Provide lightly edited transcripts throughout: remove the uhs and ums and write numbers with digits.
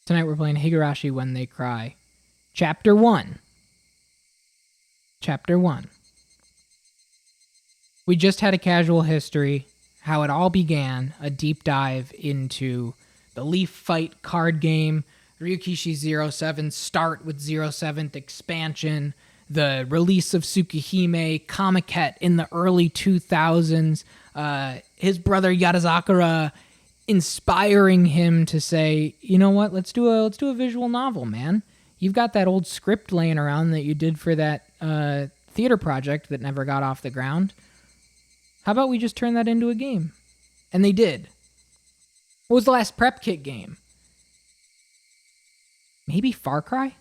Tonight we're playing Higurashi When They Cry. Chapter 1. Chapter 1. We just had a casual history, how it all began, a deep dive into the Leaf Fight card game, Ryukishi 07's start with 07th expansion, the release of Tsukihime, Kamiket in the early 2000s, his brother Yarazakura inspiring him to say, you know what, let's do a visual novel, man. You've got that old script laying around that you did for that theater project that never got off the ground. How about we just turn that into a game? And they did. What was the last prep kit game? Maybe Far Cry?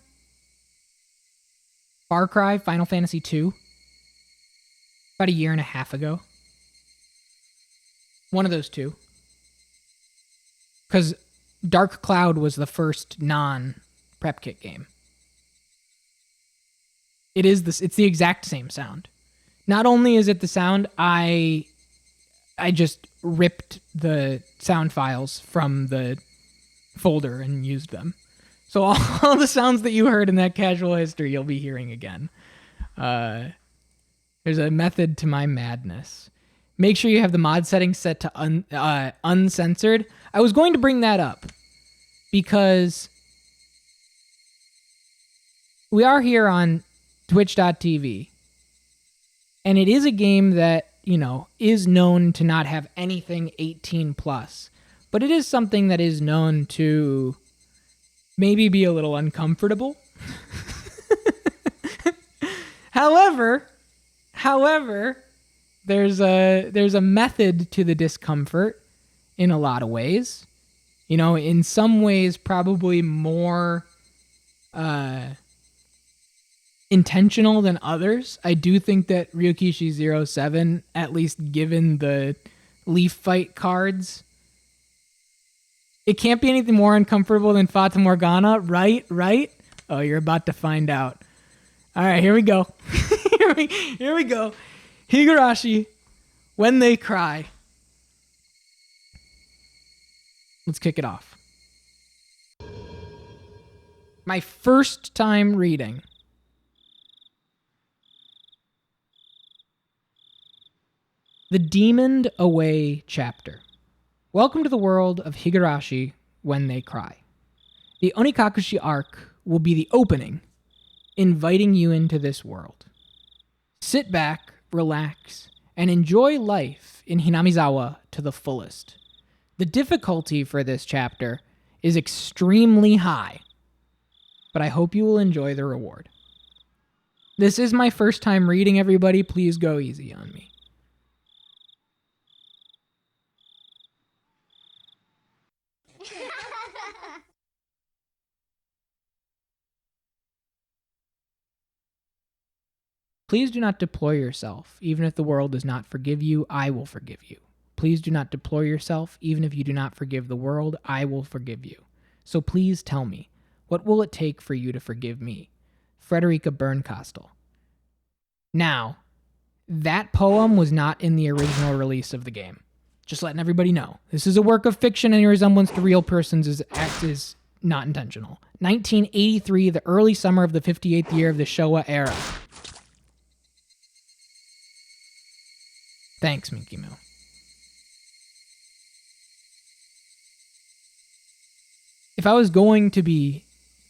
Far Cry, Final Fantasy II? About a year and a half ago. One of those two. Because Dark Cloud was the first non-prep kit game. It's the exact same sound. Not only is it the sound, I just ripped the sound files from the folder and used them. So all the sounds that you heard in that casual history, you'll be hearing again. There's a method to my madness. Make sure you have the mod settings set to uncensored. I was going to bring that up because we are here on twitch.tv, and it is a game that, is known to not have anything 18 plus, but it is something that is known to maybe be a little uncomfortable. However, there's a method to the discomfort in a lot of ways. In some ways probably more intentional than others. I do think that Ryukishi 07, at least given the Leaf Fight cards, it can't be anything more uncomfortable than Fata Morgana, right? Oh, you're about to find out. All right, here we go. Here we go. Higurashi, When They Cry. Let's kick it off. My first time reading. The Demoned Away Chapter. Welcome to the world of Higurashi When They Cry. The Onikakushi arc will be the opening, inviting you into this world. Sit back, relax, and enjoy life in Hinamizawa to the fullest. The difficulty for this chapter is extremely high, but I hope you will enjoy the reward. This is my first time reading, everybody. Please go easy on me. Please do not deplore yourself. Even if the world does not forgive you, I will forgive you. Please do not deplore yourself. Even if you do not forgive the world, I will forgive you. So please tell me, what will it take for you to forgive me? Frederica Bernkastel. Now, that poem was not in the original release of the game. Just letting everybody know. This is a work of fiction, and your resemblance to real persons is not intentional. 1983, the early summer of the 58th year of the Showa era. Thanks, Minky Moo. If I was going to be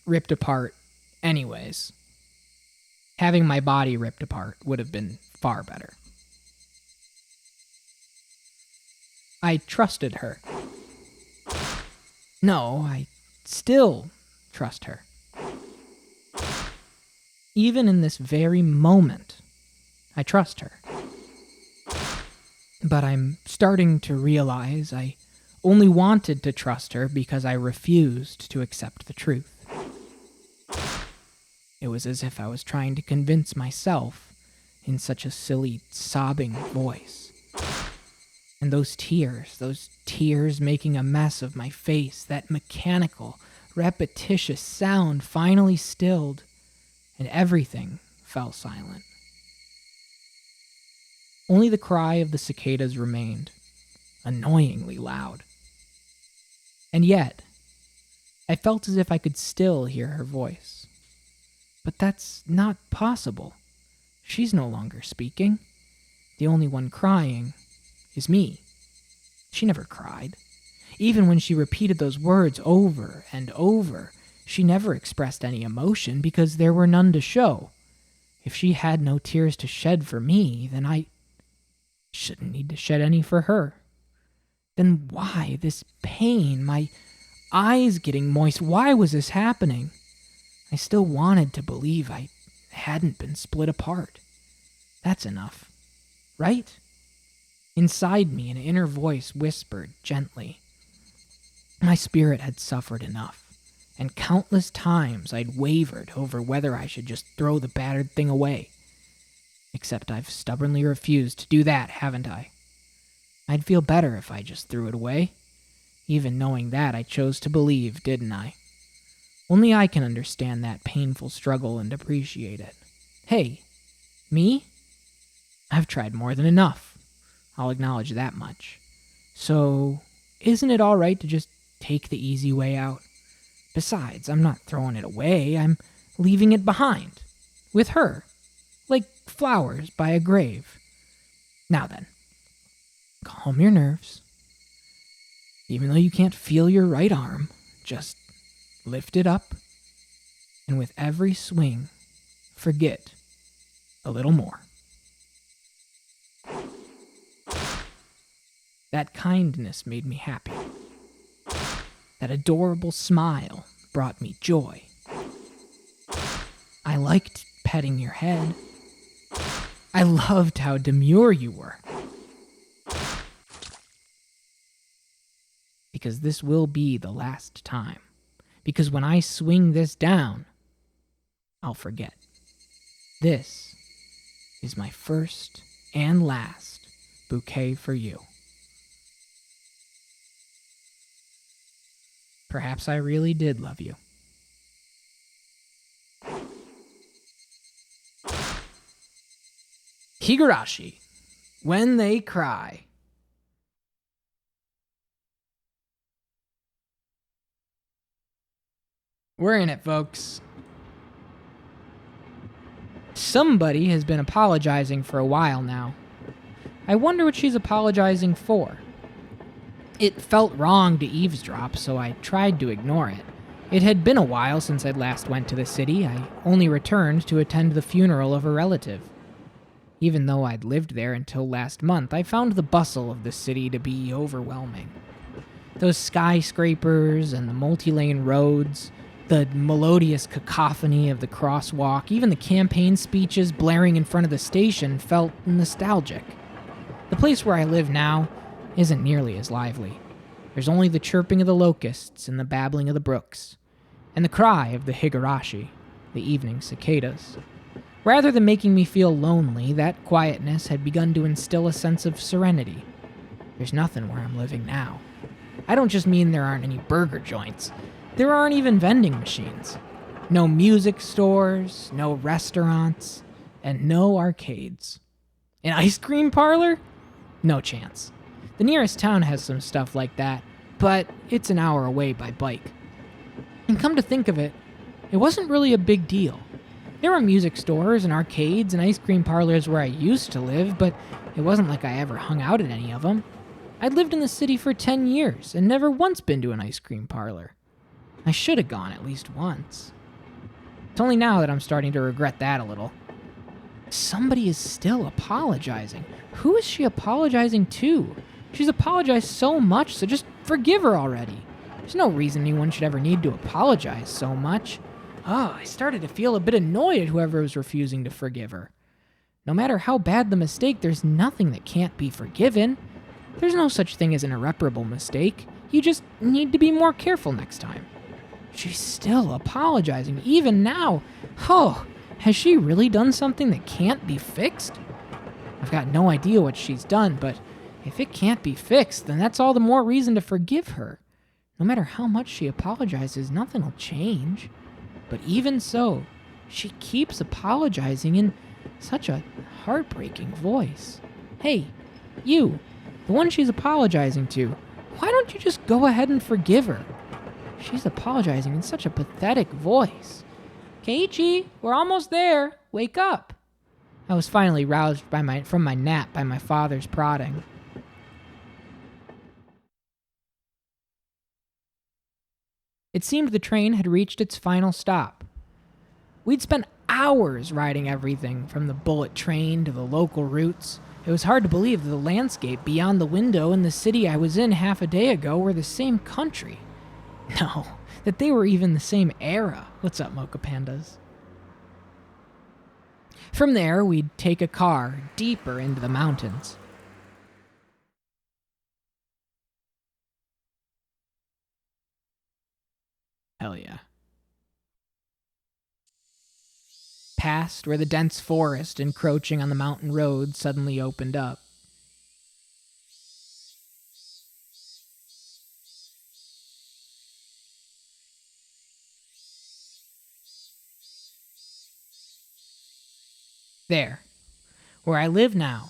ripped apart anyways, having my body ripped apart would have been far better. I trusted her. No, I still trust her. Even in this very moment, I trust her. But I'm starting to realize I only wanted to trust her because I refused to accept the truth. It was as if I was trying to convince myself in such a silly, sobbing voice. And those tears making a mess of my face, that mechanical, repetitious sound finally stilled, and everything fell silent. Only the cry of the cicadas remained, annoyingly loud. And yet, I felt as if I could still hear her voice. But that's not possible. She's no longer speaking. The only one crying is me. She never cried. Even when she repeated those words over and over, she never expressed any emotion because there were none to show. If she had no tears to shed for me, then I shouldn't need to shed any for her. Then why this pain, my eyes getting moist? Why was this happening? I still wanted to believe I hadn't been split apart. That's enough, right? Inside me, an inner voice whispered gently. My spirit had suffered enough, and countless times I'd wavered over whether I should just throw the battered thing away. Except I've stubbornly refused to do that, haven't I? I'd feel better if I just threw it away. Even knowing that, I chose to believe, didn't I? Only I can understand that painful struggle and appreciate it. Hey, me? I've tried more than enough. I'll acknowledge that much. So, isn't it all right to just take the easy way out? Besides, I'm not throwing it away, I'm leaving it behind. With her. Like flowers by a grave. Now then, calm your nerves. Even though you can't feel your right arm, just lift it up, and with every swing, forget a little more. That kindness made me happy. That adorable smile brought me joy. I liked petting your head. I loved how demure you were. Because this will be the last time. Because when I swing this down, I'll forget. This is my first and last bouquet for you. Perhaps I really did love you. Higurashi, When They Cry. We're in it, folks. Somebody has been apologizing for a while now. I wonder what she's apologizing for. It felt wrong to eavesdrop, so I tried to ignore it. It had been a while since I'd last went to the city. I only returned to attend the funeral of a relative. Even though I'd lived there until last month, I found the bustle of the city to be overwhelming. Those skyscrapers and the multi-lane roads, the melodious cacophony of the crosswalk, even the campaign speeches blaring in front of the station felt nostalgic. The place where I live now isn't nearly as lively. There's only the chirping of the locusts and the babbling of the brooks, and the cry of the Higurashi, the evening cicadas. Rather than making me feel lonely, that quietness had begun to instill a sense of serenity. There's nothing where I'm living now. I don't just mean there aren't any burger joints. There aren't even vending machines. No music stores, no restaurants, and no arcades. An ice cream parlor? No chance. The nearest town has some stuff like that, but it's an hour away by bike. And come to think of it, it wasn't really a big deal. There were music stores and arcades and ice cream parlors where I used to live, but it wasn't like I ever hung out at any of them. I'd lived in the city for 10 years and never once been to an ice cream parlor. I should have gone at least once. It's only now that I'm starting to regret that a little. Somebody is still apologizing. Who is she apologizing to? She's apologized so much, so just forgive her already. There's no reason anyone should ever need to apologize so much. Oh, I started to feel a bit annoyed at whoever was refusing to forgive her. No matter how bad the mistake, there's nothing that can't be forgiven. There's no such thing as an irreparable mistake. You just need to be more careful next time. She's still apologizing, even now. Oh, has she really done something that can't be fixed? I've got no idea what she's done, but if it can't be fixed, then that's all the more reason to forgive her. No matter how much she apologizes, nothing will change. But even so, she keeps apologizing in such a heartbreaking voice. Hey, you, the one she's apologizing to, why don't you just go ahead and forgive her? She's apologizing in such a pathetic voice. Keiichi, we're almost there. Wake up. I was finally roused from my nap by my father's prodding. It seemed the train had reached its final stop. We'd spent hours riding everything from the bullet train to the local routes. It was hard to believe that the landscape beyond the window and the city I was in half a day ago were the same country. No, that they were even the same era. What's up, Mocha Pandas? From there, we'd take a car deeper into the mountains. Hell yeah. Past where the dense forest encroaching on the mountain road suddenly opened up. There, where I live now,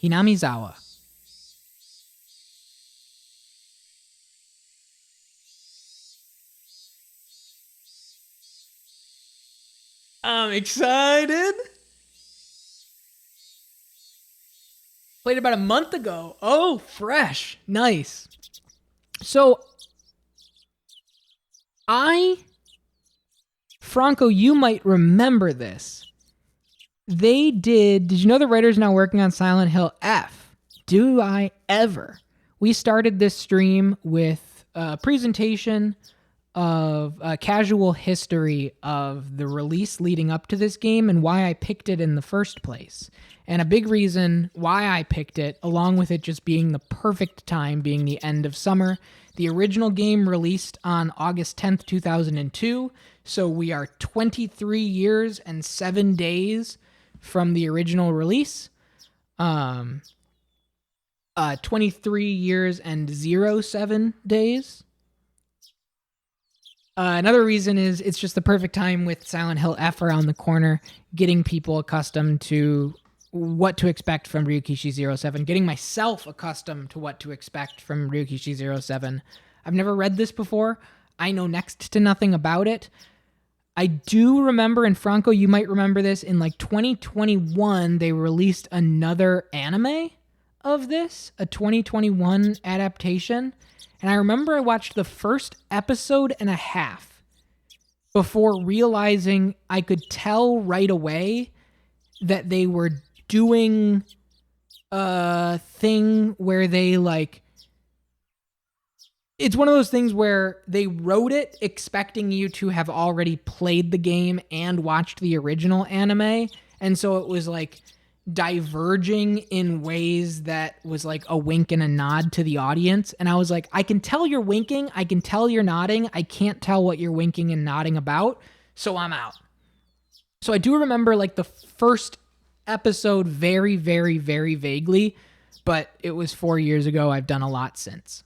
Hinamizawa. I'm excited. Played about a month ago. Oh, fresh. Nice. So, Franco, you might remember this. Did you know the writer's now working on Silent Hill F? Do I ever? We started this stream with a presentation of a casual history of the release leading up to this game and why I picked it in the first place. And a big reason why I picked it, along with it just being the perfect time, being the end of summer. The original game released on August 10th, 2002, so we are 23 years and 7 days from the original release. 23 years and 07 days. Another reason is it's just the perfect time with Silent Hill F around the corner, getting people accustomed to what to expect from Ryukishi 07, getting myself accustomed to what to expect from Ryukishi 07. I've never read this before. I know next to nothing about it. I do remember, and Franco, you might remember this, in like 2021, they released another anime of this, a 2021 adaptation. And I remember I watched the first episode and a half before realizing I could tell right away that they were doing a thing where they like... It's one of those things where they wrote it expecting you to have already played the game and watched the original anime. And so it was like diverging in ways that was like a wink and a nod to the audience. And I was like, I can tell you're winking. I can tell you're nodding. I can't tell what you're winking and nodding about. So I'm out. So I do remember like the first episode very, very, very vaguely, but it was 4 years ago. I've done a lot since.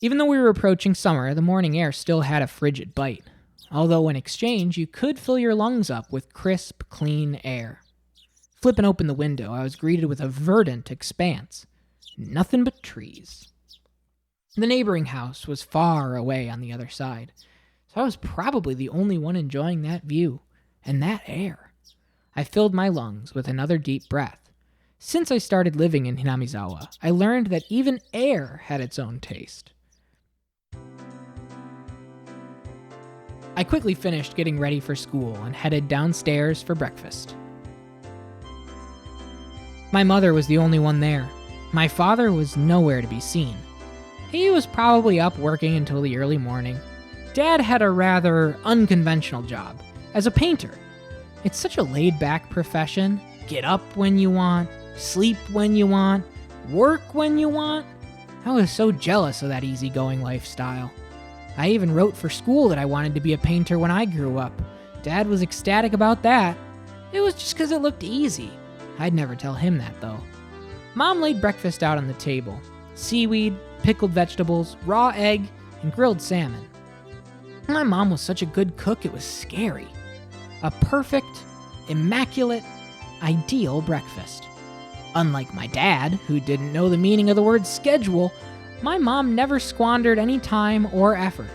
Even though we were approaching summer, the morning air still had a frigid bite. Although in exchange, you could fill your lungs up with crisp, clean air. Flipping open the window, I was greeted with a verdant expanse. Nothing but trees. The neighboring house was far away on the other side, so I was probably the only one enjoying that view and that air. I filled my lungs with another deep breath. Since I started living in Hinamizawa, I learned that even air had its own taste. I quickly finished getting ready for school and headed downstairs for breakfast. My mother was the only one there. My father was nowhere to be seen. He was probably up working until the early morning. Dad had a rather unconventional job, as a painter. It's such a laid-back profession. Get up when you want, sleep when you want, work when you want. I was so jealous of that easygoing lifestyle. I even wrote for school that I wanted to be a painter when I grew up. Dad was ecstatic about that. It was just because it looked easy. I'd never tell him that, though. Mom laid breakfast out on the table. Seaweed, pickled vegetables, raw egg, and grilled salmon. My mom was such a good cook, it was scary. A perfect, immaculate, ideal breakfast. Unlike my dad, who didn't know the meaning of the word schedule, my mom never squandered any time or effort.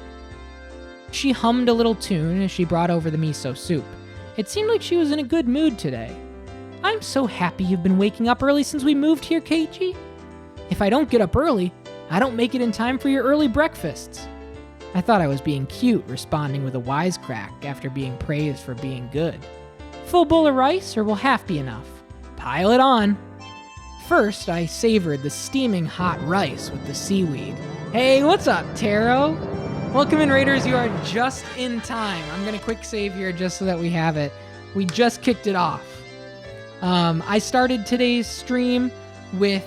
She hummed a little tune as she brought over the miso soup. It seemed like she was in a good mood today. I'm so happy you've been waking up early since we moved here, Keiichi. If I don't get up early, I don't make it in time for your early breakfasts. I thought I was being cute, responding with a wisecrack after being praised for being good. Full bowl of rice, or will half be enough? Pile it on. First, I savored the steaming hot rice with the seaweed. Hey, what's up, Taro? Welcome in, Raiders. You are just in time. I'm going to quick save here just so that we have it. We just kicked it off. I started today's stream with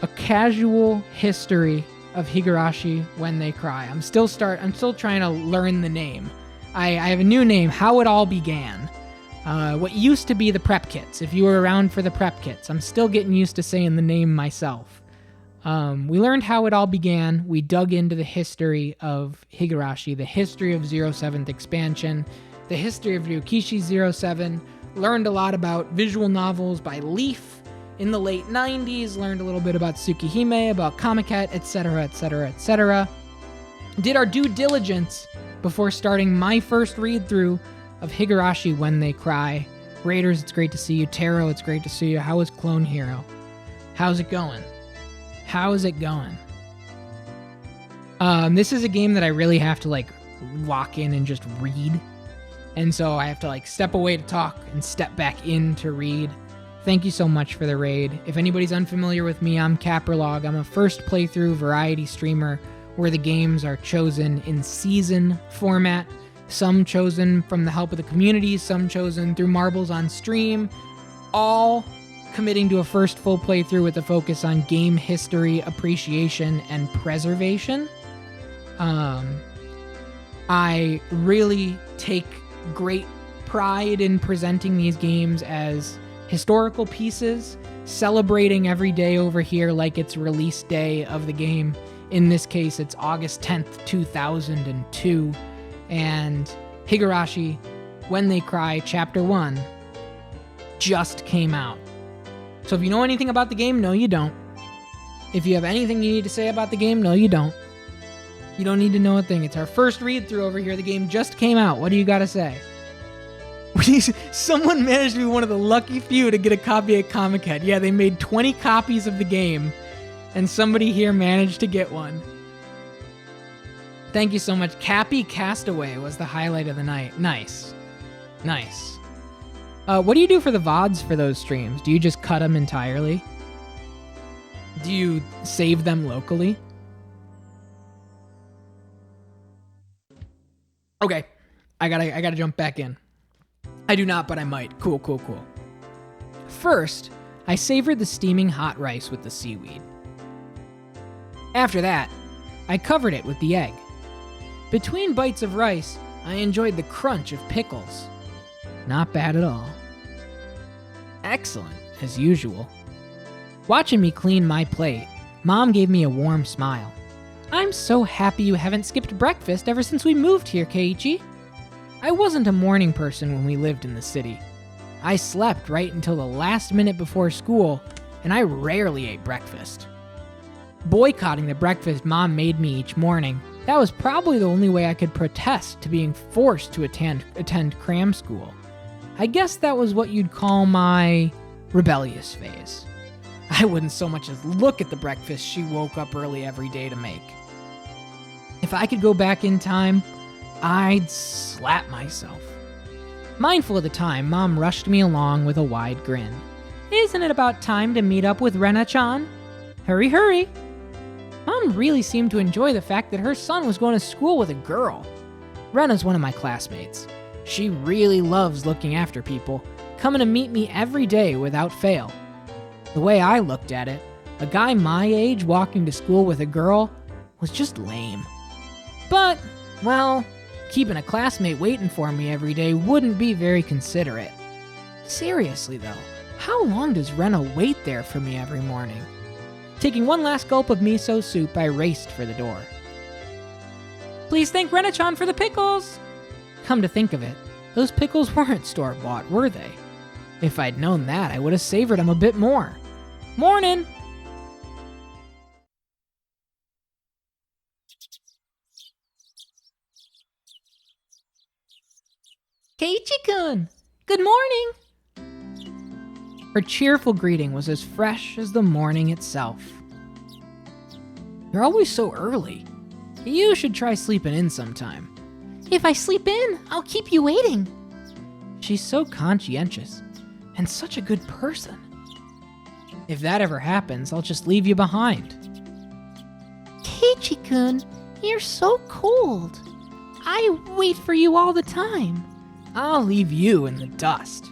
a casual history of Higurashi When They Cry. I'm still trying to learn the name. I have a new name, How It All Began. What used to be the prep kits, if you were around for the prep kits. I'm still getting used to saying the name myself. We learned how it all began. We dug into the history of Higurashi, the history of 07th expansion, the history of Ryukishi 07, learned a lot about visual novels by Leaf in the late 90s, learned a little bit about Tsukihime, about Comiket, etc., etc., etc. Did our due diligence before starting my first read-through of Higurashi When They Cry. Raiders, it's great to see you. Taro, it's great to see you. How is Clone Hero? How's it going? How's it going? This is a game that I really have to walk in and just read. And so I have to step away to talk and step back in to read. Thank you so much for the raid. If anybody's unfamiliar with me, I'm Capralog. I'm a first playthrough variety streamer where the games are chosen in season format. Some chosen from the help of the community, some chosen through marbles on stream, all committing to a first full playthrough with a focus on game history, appreciation, and preservation. I really take great pride in presenting these games as historical pieces, celebrating every day over here like it's release day of the game. In this case, it's August 10th, 2002. And Higurashi, When They Cry, Chapter 1, just came out. So if you know anything about the game, no you don't. If you have anything you need to say about the game, no you don't. You don't need to know a thing. It's our first read-through over here. The game just came out. What do you gotta say? Someone managed to be one of the lucky few to get a copy of Comiket. Yeah, they made 20 copies of the game, and somebody here managed to get one. Thank you so much. Cappy Castaway was the highlight of the night. Nice. Nice. What do you do for the VODs for those streams? Do you just cut them entirely? Do you save them locally? Okay. I gotta jump back in. I do not, but I might. Cool. First, I savored the steaming hot rice with the seaweed. After that, I covered it with the egg. Between bites of rice, I enjoyed the crunch of pickles. Not bad at all. Excellent, as usual. Watching me clean my plate, Mom gave me a warm smile. I'm so happy you haven't skipped breakfast ever since we moved here, Keiichi. I wasn't a morning person when we lived in the city. I slept right until the last minute before school, and I rarely ate breakfast. Boycotting the breakfast Mom made me each morning, that was probably the only way I could protest to being forced to attend cram school. I guess that was what you'd call my rebellious phase. I wouldn't so much as look at the breakfast she woke up early every day to make. If I could go back in time, I'd slap myself. Mindful of the time, Mom rushed me along with a wide grin. Isn't it about time to meet up with Rena-chan? Hurry, hurry! Mom really seemed to enjoy the fact that her son was going to school with a girl. Rena's one of my classmates. She really loves looking after people, coming to meet me every day without fail. The way I looked at it, a guy my age walking to school with a girl was just lame. But, well, keeping a classmate waiting for me every day wouldn't be very considerate. Seriously though, how long does Rena wait there for me every morning? Taking one last gulp of miso soup, I raced for the door. Please thank Rena-chan for the pickles! Come to think of it, those pickles weren't store-bought, were they? If I'd known that, I would have savored them a bit more. Morning! Keiichi-kun, good morning! Her cheerful greeting was as fresh as the morning itself. You're always so early. You should try sleeping in sometime. If I sleep in, I'll keep you waiting. She's so conscientious and such a good person. If that ever happens, I'll just leave you behind. Keiichi-kun, you're so cold. I wait for you all the time. I'll leave you in the dust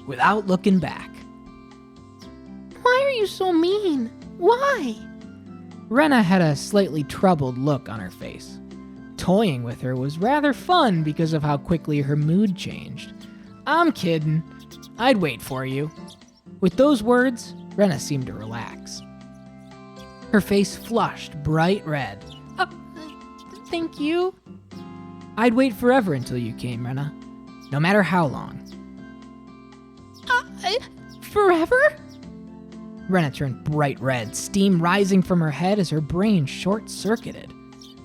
without looking back. Why are you so mean? Why? Rena had a slightly troubled look on her face. Toying with her was rather fun because of how quickly her mood changed. I'm kidding. I'd wait for you. With those words, Rena seemed to relax. Her face flushed bright red. Thank you. I'd wait forever until you came, Rena. No matter how long. Forever? Rena turned bright red, steam rising from her head as her brain short-circuited.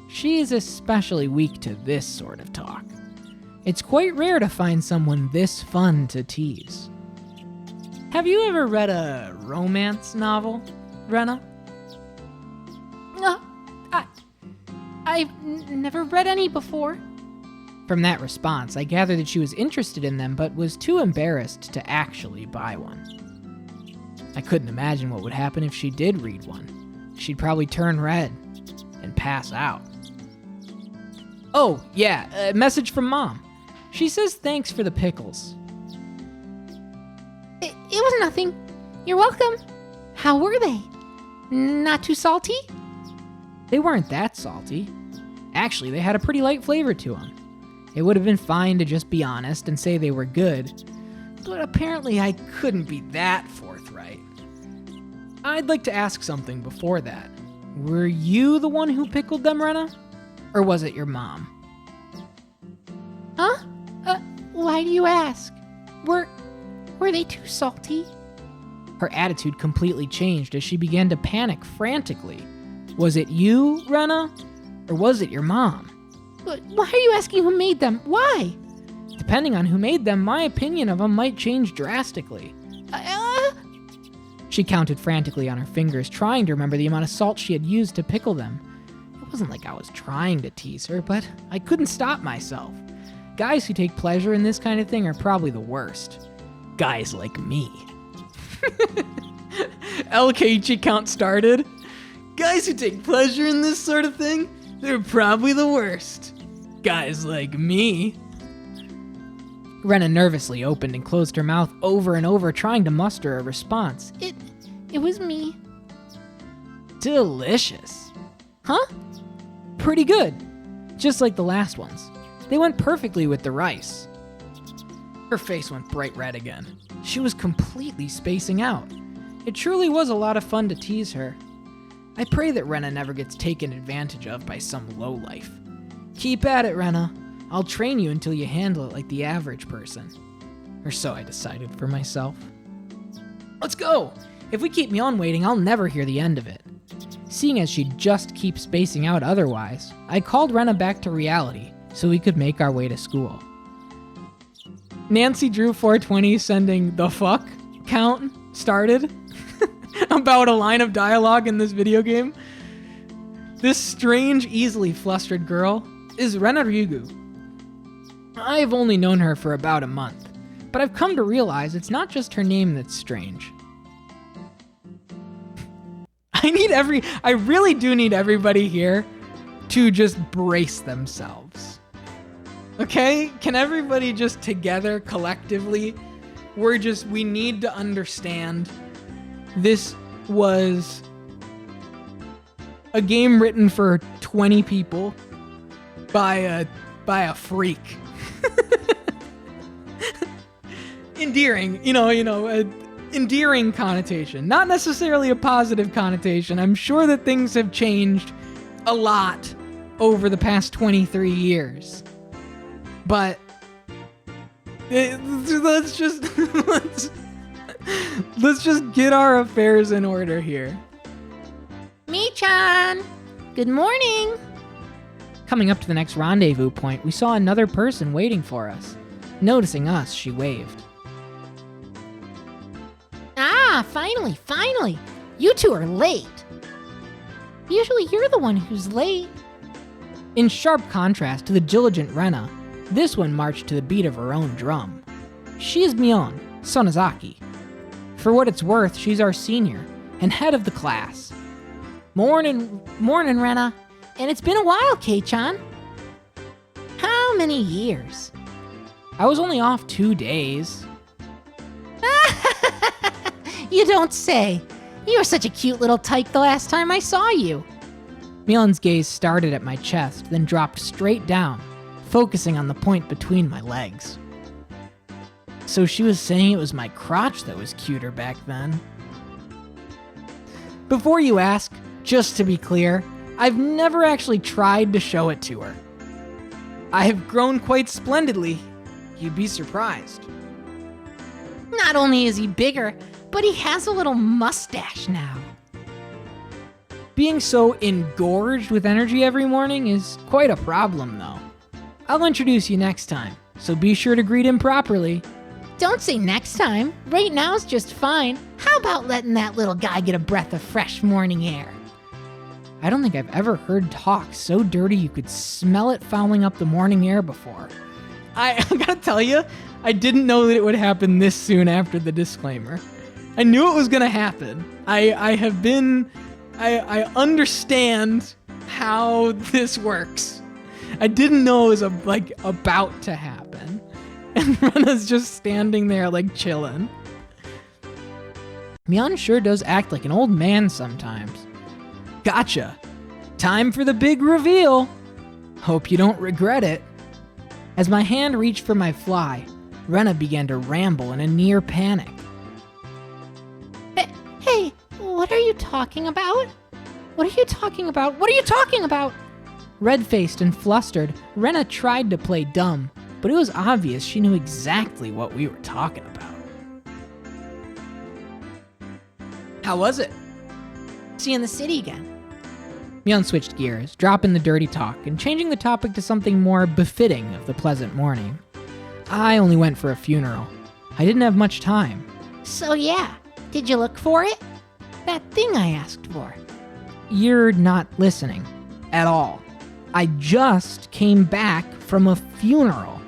She is especially weak to this sort of talk. It's quite rare to find someone this fun to tease. Have you ever read a romance novel, Rena? I've never read any before. From that response, I gathered that she was interested in them but was too embarrassed to actually buy one. I couldn't imagine what would happen if she did read one. She'd probably turn red and pass out. Oh, yeah, a message from Mom. She says thanks for the pickles. It was nothing. You're welcome. How were they? Not too salty? They weren't that salty. Actually, they had a pretty light flavor to them. It would have been fine to just be honest and say they were good, but apparently I couldn't be that forthright. I'd like to ask something before that. Were you the one who pickled them, Rena? Or was it your mom? Huh? Why do you ask? Were they too salty? Her attitude completely changed as she began to panic frantically. Was it you, Rena? Or was it your mom? Why are you asking who made them? Why? Depending on who made them, my opinion of them might change drastically. She counted frantically on her fingers, trying to remember the amount of salt she had used to pickle them. It wasn't like I was trying to tease her, but I couldn't stop myself. Guys who take pleasure in this kind of thing are probably the worst. Guys like me. LKG count started. Guys who take pleasure in this sort of thing, they're probably the worst. Guys like me. Rena nervously opened and closed her mouth over and over, trying to muster a response. It was me. Delicious. Huh? Pretty good. Just like the last ones. They went perfectly with the rice. Her face went bright red again. She was completely spacing out. It truly was a lot of fun to tease her. I pray that Rena never gets taken advantage of by some lowlife. Keep at it, Rena. I'll train you until you handle it like the average person. Or so I decided for myself. Let's go! If we keep Myeon waiting, I'll never hear the end of it. Seeing as she'd just keep spacing out otherwise, I called Rena back to reality so we could make our way to school. Nancy Drew 420 sending the fuck count started about a line of dialogue in this video game. This strange, easily flustered girl is Rena Ryugu. I've only known her for about a month, but I've come to realize it's not just her name that's strange. I really do need everybody here to just brace themselves. Okay? Can everybody just together, collectively, we need to understand this was a game written for 20 people by a freak. Endearing, endearing connotation, not necessarily a positive connotation. I'm sure that things have changed a lot over the past 23 years. But let's just get our affairs in order here. Mi-chan, good morning. Coming up to the next rendezvous point, we saw another person waiting for us. Noticing us, she waved. Ah, finally. You two are late. Usually you're the one who's late. In sharp contrast to the diligent Rena, this one marched to the beat of her own drum. She is Mion Sonozaki. For what it's worth, she's our senior and head of the class. Morning, Rena. And it's been a while, Kei-chan. How many years? I was only off 2 days. You don't say. You were such a cute little tyke the last time I saw you. Mion's gaze started at my chest, then dropped straight down, focusing on the point between my legs. So she was saying it was my crotch that was cuter back then. Before you ask, just to be clear, I've never actually tried to show it to her. I have grown quite splendidly. You'd be surprised. Not only is he bigger, but he has a little mustache now. Being so engorged with energy every morning is quite a problem, though. I'll introduce you next time, so be sure to greet him properly. Don't say next time. Right now's just fine. How about letting that little guy get a breath of fresh morning air? I don't think I've ever heard talk so dirty you could smell it fouling up the morning air before. I gotta tell you, I didn't know that it would happen this soon after the disclaimer. I knew it was gonna happen. I understand how this works. I didn't know it was about to happen. And Rena's just standing there chilling. Mion sure does act like an old man sometimes. Gotcha. Time for the big reveal. Hope you don't regret it. As my hand reached for my fly, Rena began to ramble in a near panic. Hey, what are you talking about? What are you talking about? What are you talking about? Red-faced and flustered, Rena tried to play dumb, but it was obvious she knew exactly what we were talking about. How was it? See you in the city again. Mion switched gears, dropping the dirty talk and changing the topic to something more befitting of the pleasant morning. I only went for a funeral. I didn't have much time. So yeah, did you look for it? That thing I asked for. You're not listening. At all. I just came back from a funeral.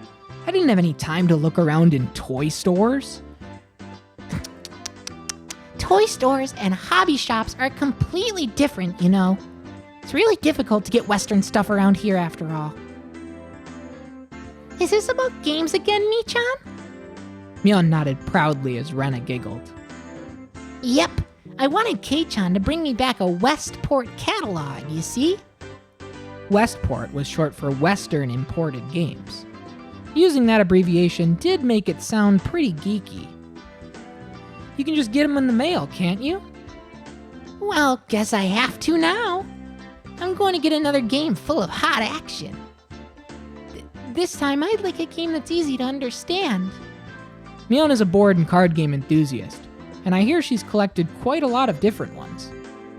I didn't have any time to look around in toy stores. Toy stores and hobby shops are completely different, you know. It's really difficult to get Western stuff around here after all. Is this about games again, Mi-chan? Mion nodded proudly as Rena giggled. Yep, I wanted Kei-chan to bring me back a Westport catalog, you see? Westport was short for Western Imported Games. Using that abbreviation did make it sound pretty geeky. You can just get them in the mail, can't you? Well, guess I have to now. I'm going to get another game full of hot action. This time I'd like a game that's easy to understand. Mion is a board and card game enthusiast, and I hear she's collected quite a lot of different ones.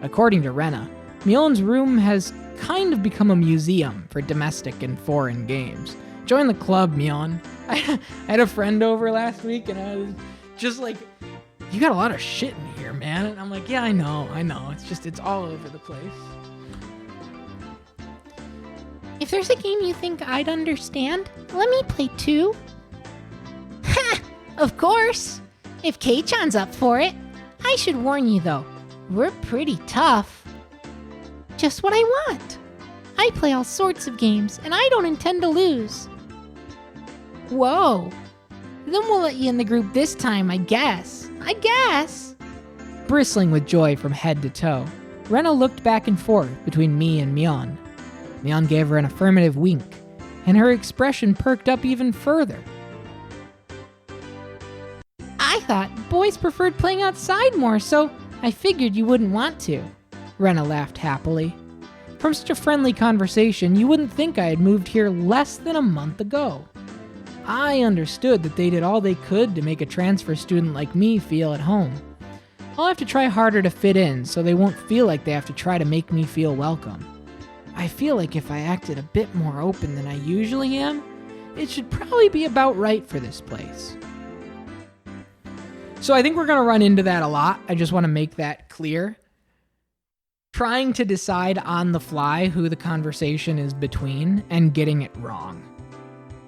According to Rena, Mion's room has kind of become a museum for domestic and foreign games. Join the club, Mion. I had a friend over last week, and I was just like, you got a lot of shit in here, man. And I'm like, yeah, I know. It's all over the place. If there's a game you think I'd understand, let me play too. Ha! Of course! If Kei-chan's up for it. I should warn you though, we're pretty tough. Just what I want. I play all sorts of games, and I don't intend to lose. Whoa. Then we'll let you in the group this time, I guess. Bristling with joy from head to toe, Rena looked back and forth between me and Mion. Mion gave her an affirmative wink, and her expression perked up even further. I thought boys preferred playing outside more, so I figured you wouldn't want to. Rena laughed happily. From such a friendly conversation, you wouldn't think I had moved here less than a month ago. I understood that they did all they could to make a transfer student like me feel at home. I'll have to try harder to fit in so they won't feel like they have to try to make me feel welcome. I feel like if I acted a bit more open than I usually am, it should probably be about right for this place. So I think we're going to run into that a lot. I just want to make that clear. Trying to decide on the fly who the conversation is between and getting it wrong.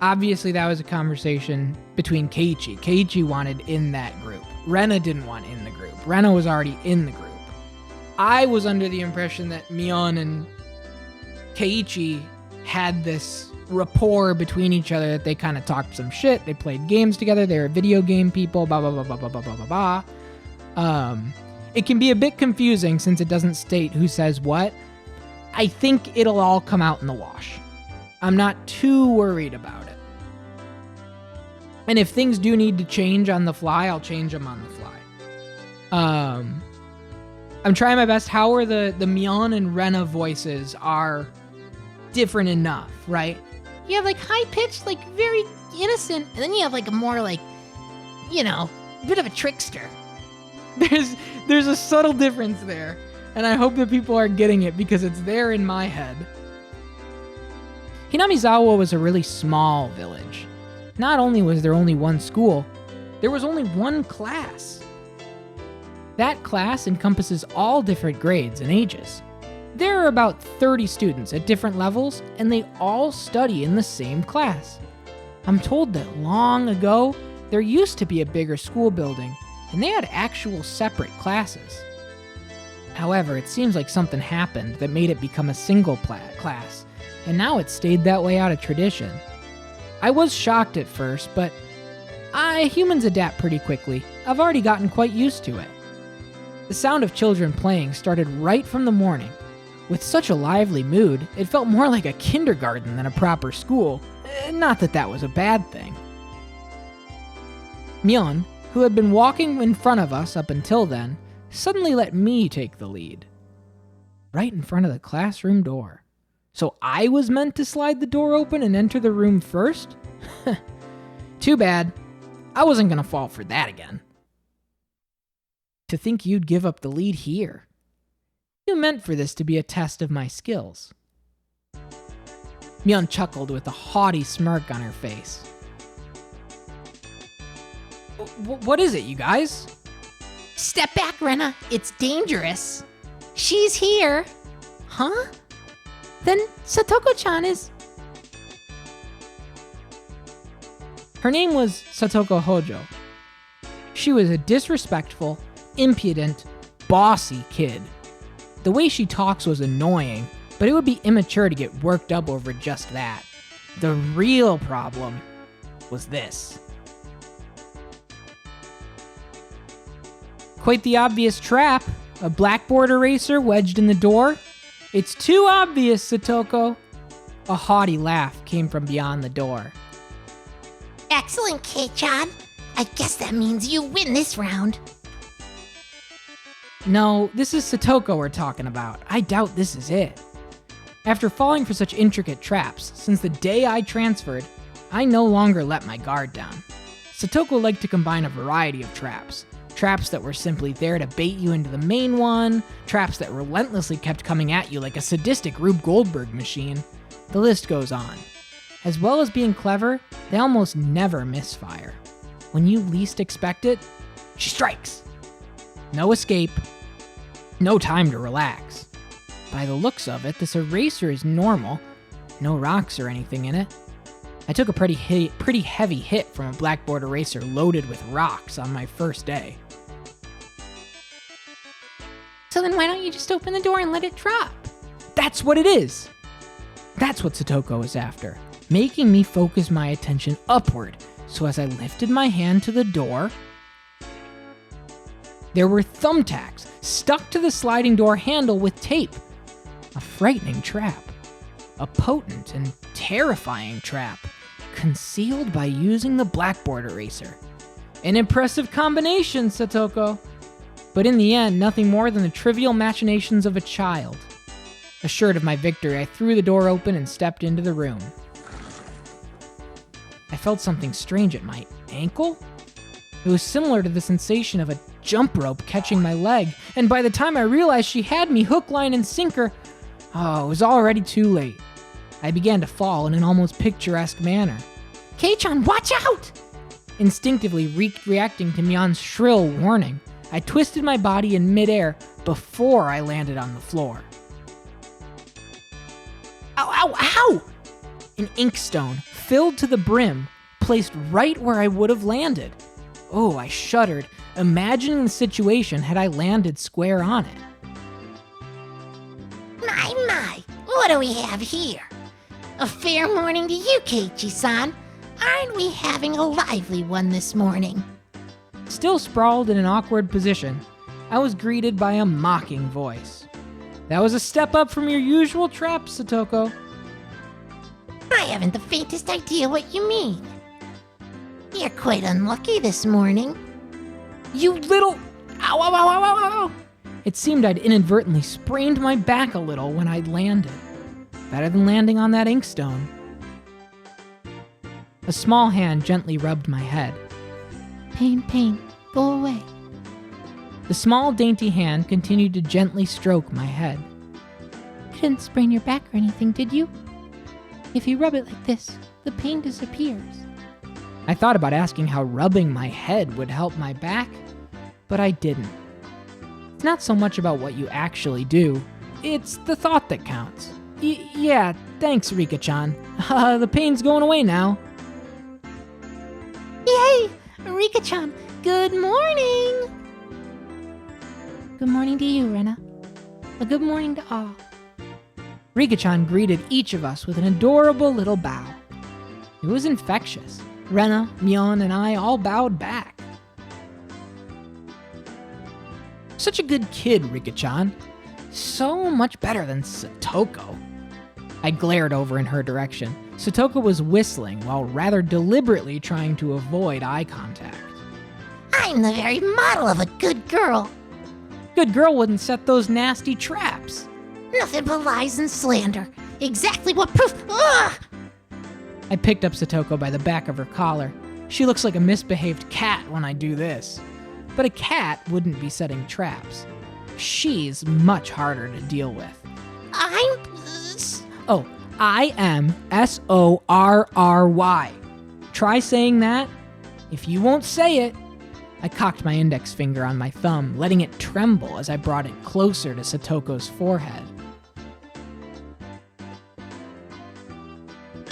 Obviously, that was a conversation between Keiichi. Keiichi wanted in that group. Rena didn't want in the group. Rena was already in the group. I was under the impression that Mion and Keiichi had this rapport between each other, that they kind of talked some shit, they played games together, they were video game people, blah, blah, blah, blah, blah, blah, blah, blah, blah. It can be a bit confusing since it doesn't state who says what. I think it'll all come out in the wash. I'm not too worried about it. And if things do need to change on the fly, I'll change them on the fly. I'm trying my best. How are the Mion and Rena voices are different enough, right? You have like high-pitched, like very innocent, and then you have like a more like, a bit of a trickster. There's a subtle difference there, and I hope that people are getting it because it's there in my head. Hinamizawa was a really small village. Not only was there only one school, there was only one class. That class encompasses all different grades and ages. There are about 30 students at different levels, and they all study in the same class. I'm told that long ago, there used to be a bigger school building, and they had actual separate classes. However, it seems like something happened that made it become a single class, and now it's stayed that way out of tradition. I was shocked at first, but humans adapt pretty quickly. I've already gotten quite used to it. The sound of children playing started right from the morning. With such a lively mood, it felt more like a kindergarten than a proper school. Not that that was a bad thing. Mion, who had been walking in front of us up until then, suddenly let me take the lead. Right in front of the classroom door. So I was meant to slide the door open and enter the room first? Too bad. I wasn't gonna fall for that again. To think you'd give up the lead here. You meant for this to be a test of my skills. Mion chuckled with a haughty smirk on her face. What is it, you guys? Step back, Rena. It's dangerous. She's here. Huh? Then Satoko-chan is... Her name was Satoko Hojo. She was a disrespectful, impudent, bossy kid. The way she talks was annoying, but it would be immature to get worked up over just that. The real problem was this. Quite the obvious trap, a blackboard eraser wedged in the door. It's too obvious, Satoko. A haughty laugh came from beyond the door. Excellent, Kei-chan. I guess that means you win this round. No, this is Satoko we're talking about. I doubt this is it. After falling for such intricate traps, since the day I transferred, I no longer let my guard down. Satoko liked to combine a variety of traps. Traps that were simply there to bait you into the main one, traps that relentlessly kept coming at you like a sadistic Rube Goldberg machine. The list goes on. As well as being clever, they almost never misfire. When you least expect it, she strikes. No escape, no time to relax. By the looks of it, this eraser is normal, no rocks or anything in it. I took a pretty heavy hit from a blackboard eraser loaded with rocks on my first day. So then why don't you just open the door and let it drop? That's what it is! That's what Satoko is after, making me focus my attention upward, so as I lifted my hand to the door, there were thumbtacks stuck to the sliding door handle with tape. A frightening trap. A potent and terrifying trap, concealed by using the blackboard eraser. An impressive combination, Satoko. But in the end, nothing more than the trivial machinations of a child. Assured of my victory, I threw the door open and stepped into the room. I felt something strange at my ankle. It was similar to the sensation of a jump rope catching my leg, and by the time I realized she had me hook, line, and sinker, it was already too late. I began to fall in an almost picturesque manner. K-chan, watch out! Instinctively reacting to Mion's shrill warning, I twisted my body in midair before I landed on the floor. Ow, ow, ow! An inkstone, filled to the brim, placed right where I would have landed. Oh, I shuddered, imagining the situation had I landed square on it. My, what do we have here? A fair morning to you, Keiichi-san. Aren't we having a lively one this morning? Still sprawled in an awkward position, I was greeted by a mocking voice. That was a step up from your usual traps, Satoko. I haven't the faintest idea what you mean. You're quite unlucky this morning. You little... Ow, ow, ow, ow, ow, ow! It seemed I'd inadvertently sprained my back a little when I'd landed. Better than landing on that inkstone. A small hand gently rubbed my head. Pain, go away. The small, dainty hand continued to gently stroke my head. You didn't sprain your back or anything, did you? If you rub it like this, the pain disappears. I thought about asking how rubbing my head would help my back, but I didn't. It's not so much about what you actually do, it's the thought that counts. Yeah, thanks, Rika-chan. The pain's going away now. Yay! Rika-chan, good morning! Good morning to you, Rena. A good morning to all. Rika-chan greeted each of us with an adorable little bow. It was infectious. Rena, Mion, and I all bowed back. Such a good kid, Rika-chan. So much better than Satoko. I glared over in her direction. Satoko was whistling while rather deliberately trying to avoid eye contact. I'm the very model of a good girl. Good girl wouldn't set those nasty traps. Nothing but lies and slander. Exactly what proof. Ugh! I picked up Satoko by the back of her collar. She looks like a misbehaved cat when I do this. But a cat wouldn't be setting traps. She's much harder to deal with. Oh, I am S-O-R-R-Y. Try saying that. If you won't say it. I cocked my index finger on my thumb, letting it tremble as I brought it closer to Satoko's forehead.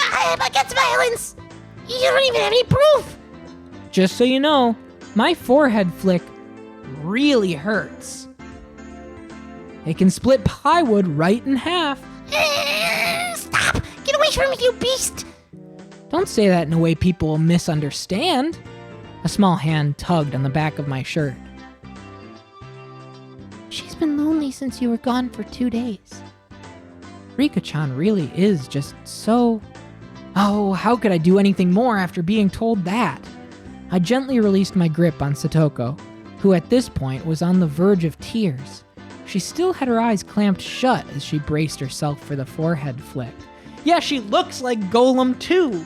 I'm against violence! You don't even have any proof! Just so you know, my forehead flick really hurts. It can split plywood right in half. Stop! Get away from me, you beast! Don't say that in a way people will misunderstand. A small hand tugged on the back of my shirt. She's been lonely since you were gone for 2 days. Rika-chan really is just so... Oh, how could I do anything more after being told that? I gently released my grip on Satoko, who at this point was on the verge of tears. She still had her eyes clamped shut as she braced herself for the forehead flick. Yeah, she looks like Golem too!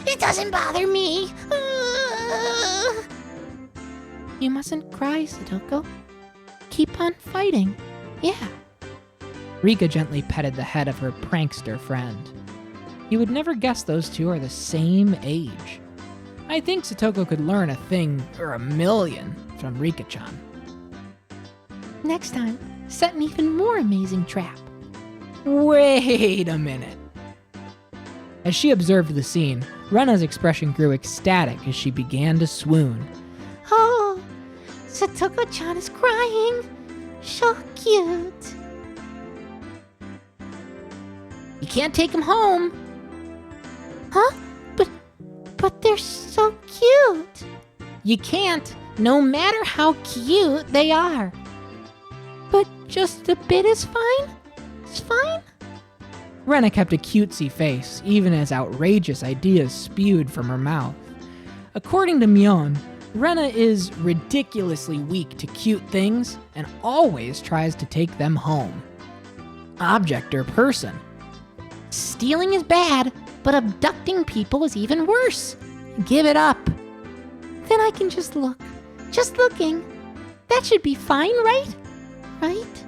It doesn't bother me. You mustn't cry, Satoko. Keep on fighting. Yeah. Rika gently petted the head of her prankster friend. You would never guess those two are the same age. I think Satoko could learn a thing or a million from Rika-chan. Next time, set an even more amazing trap. Wait a minute. As she observed the scene, Rena's expression grew ecstatic as she began to swoon. Oh, Satoko-chan is crying. So cute. You can't take him home. Huh? But they're so cute. You can't, no matter how cute they are. But just a bit is fine? It's fine? Rena kept a cutesy face, even as outrageous ideas spewed from her mouth. According to Mion, Rena is ridiculously weak to cute things and always tries to take them home. Object or person. Stealing is bad, but abducting people is even worse. Give it up. Then I can just look. Just looking. That should be fine, right? Right?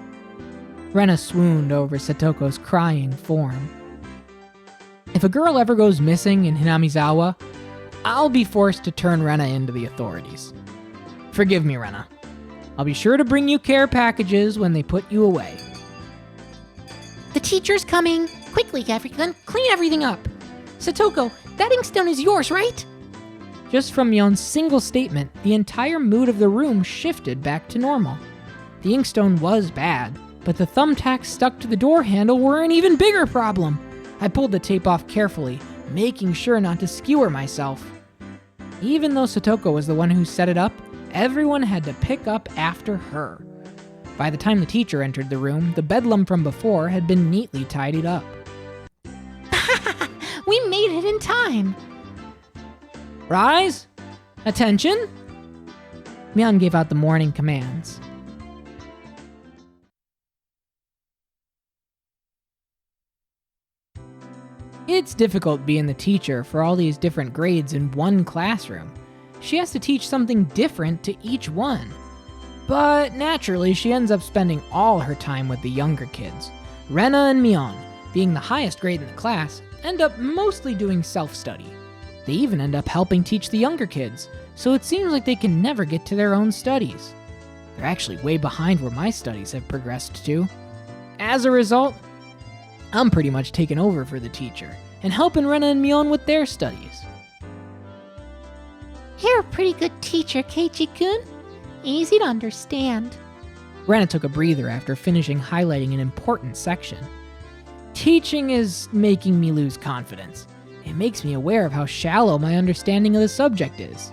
Rena swooned over Satoko's crying form. If a girl ever goes missing in Hinamizawa, I'll be forced to turn Rena into the authorities. Forgive me, Rena. I'll be sure to bring you care packages when they put you away. The teacher's coming. Quickly, everyone, clean everything up. Satoko, that inkstone is yours, right? Just from Mion's single statement, the entire mood of the room shifted back to normal. The inkstone was bad, but the thumbtacks stuck to the door handle were an even bigger problem. I pulled the tape off carefully, making sure not to skewer myself. Even though Satoko was the one who set it up, everyone had to pick up after her. By the time the teacher entered the room, the bedlam from before had been neatly tidied up. We made it in time. Rise! Attention! Mion gave out the morning commands. It's difficult being the teacher for all these different grades in one classroom. She has to teach something different to each one. But naturally, she ends up spending all her time with the younger kids. Rena and Mion, being the highest grade in the class, end up mostly doing self-study. They even end up helping teach the younger kids, so it seems like they can never get to their own studies. They're actually way behind where my studies have progressed to. As a result, I'm pretty much taking over for the teacher and helping Rena and Mion with their studies. You're a pretty good teacher, Keiichi-kun. Easy to understand. Rena took a breather after finishing highlighting an important section. Teaching is making me lose confidence. It makes me aware of how shallow my understanding of the subject is.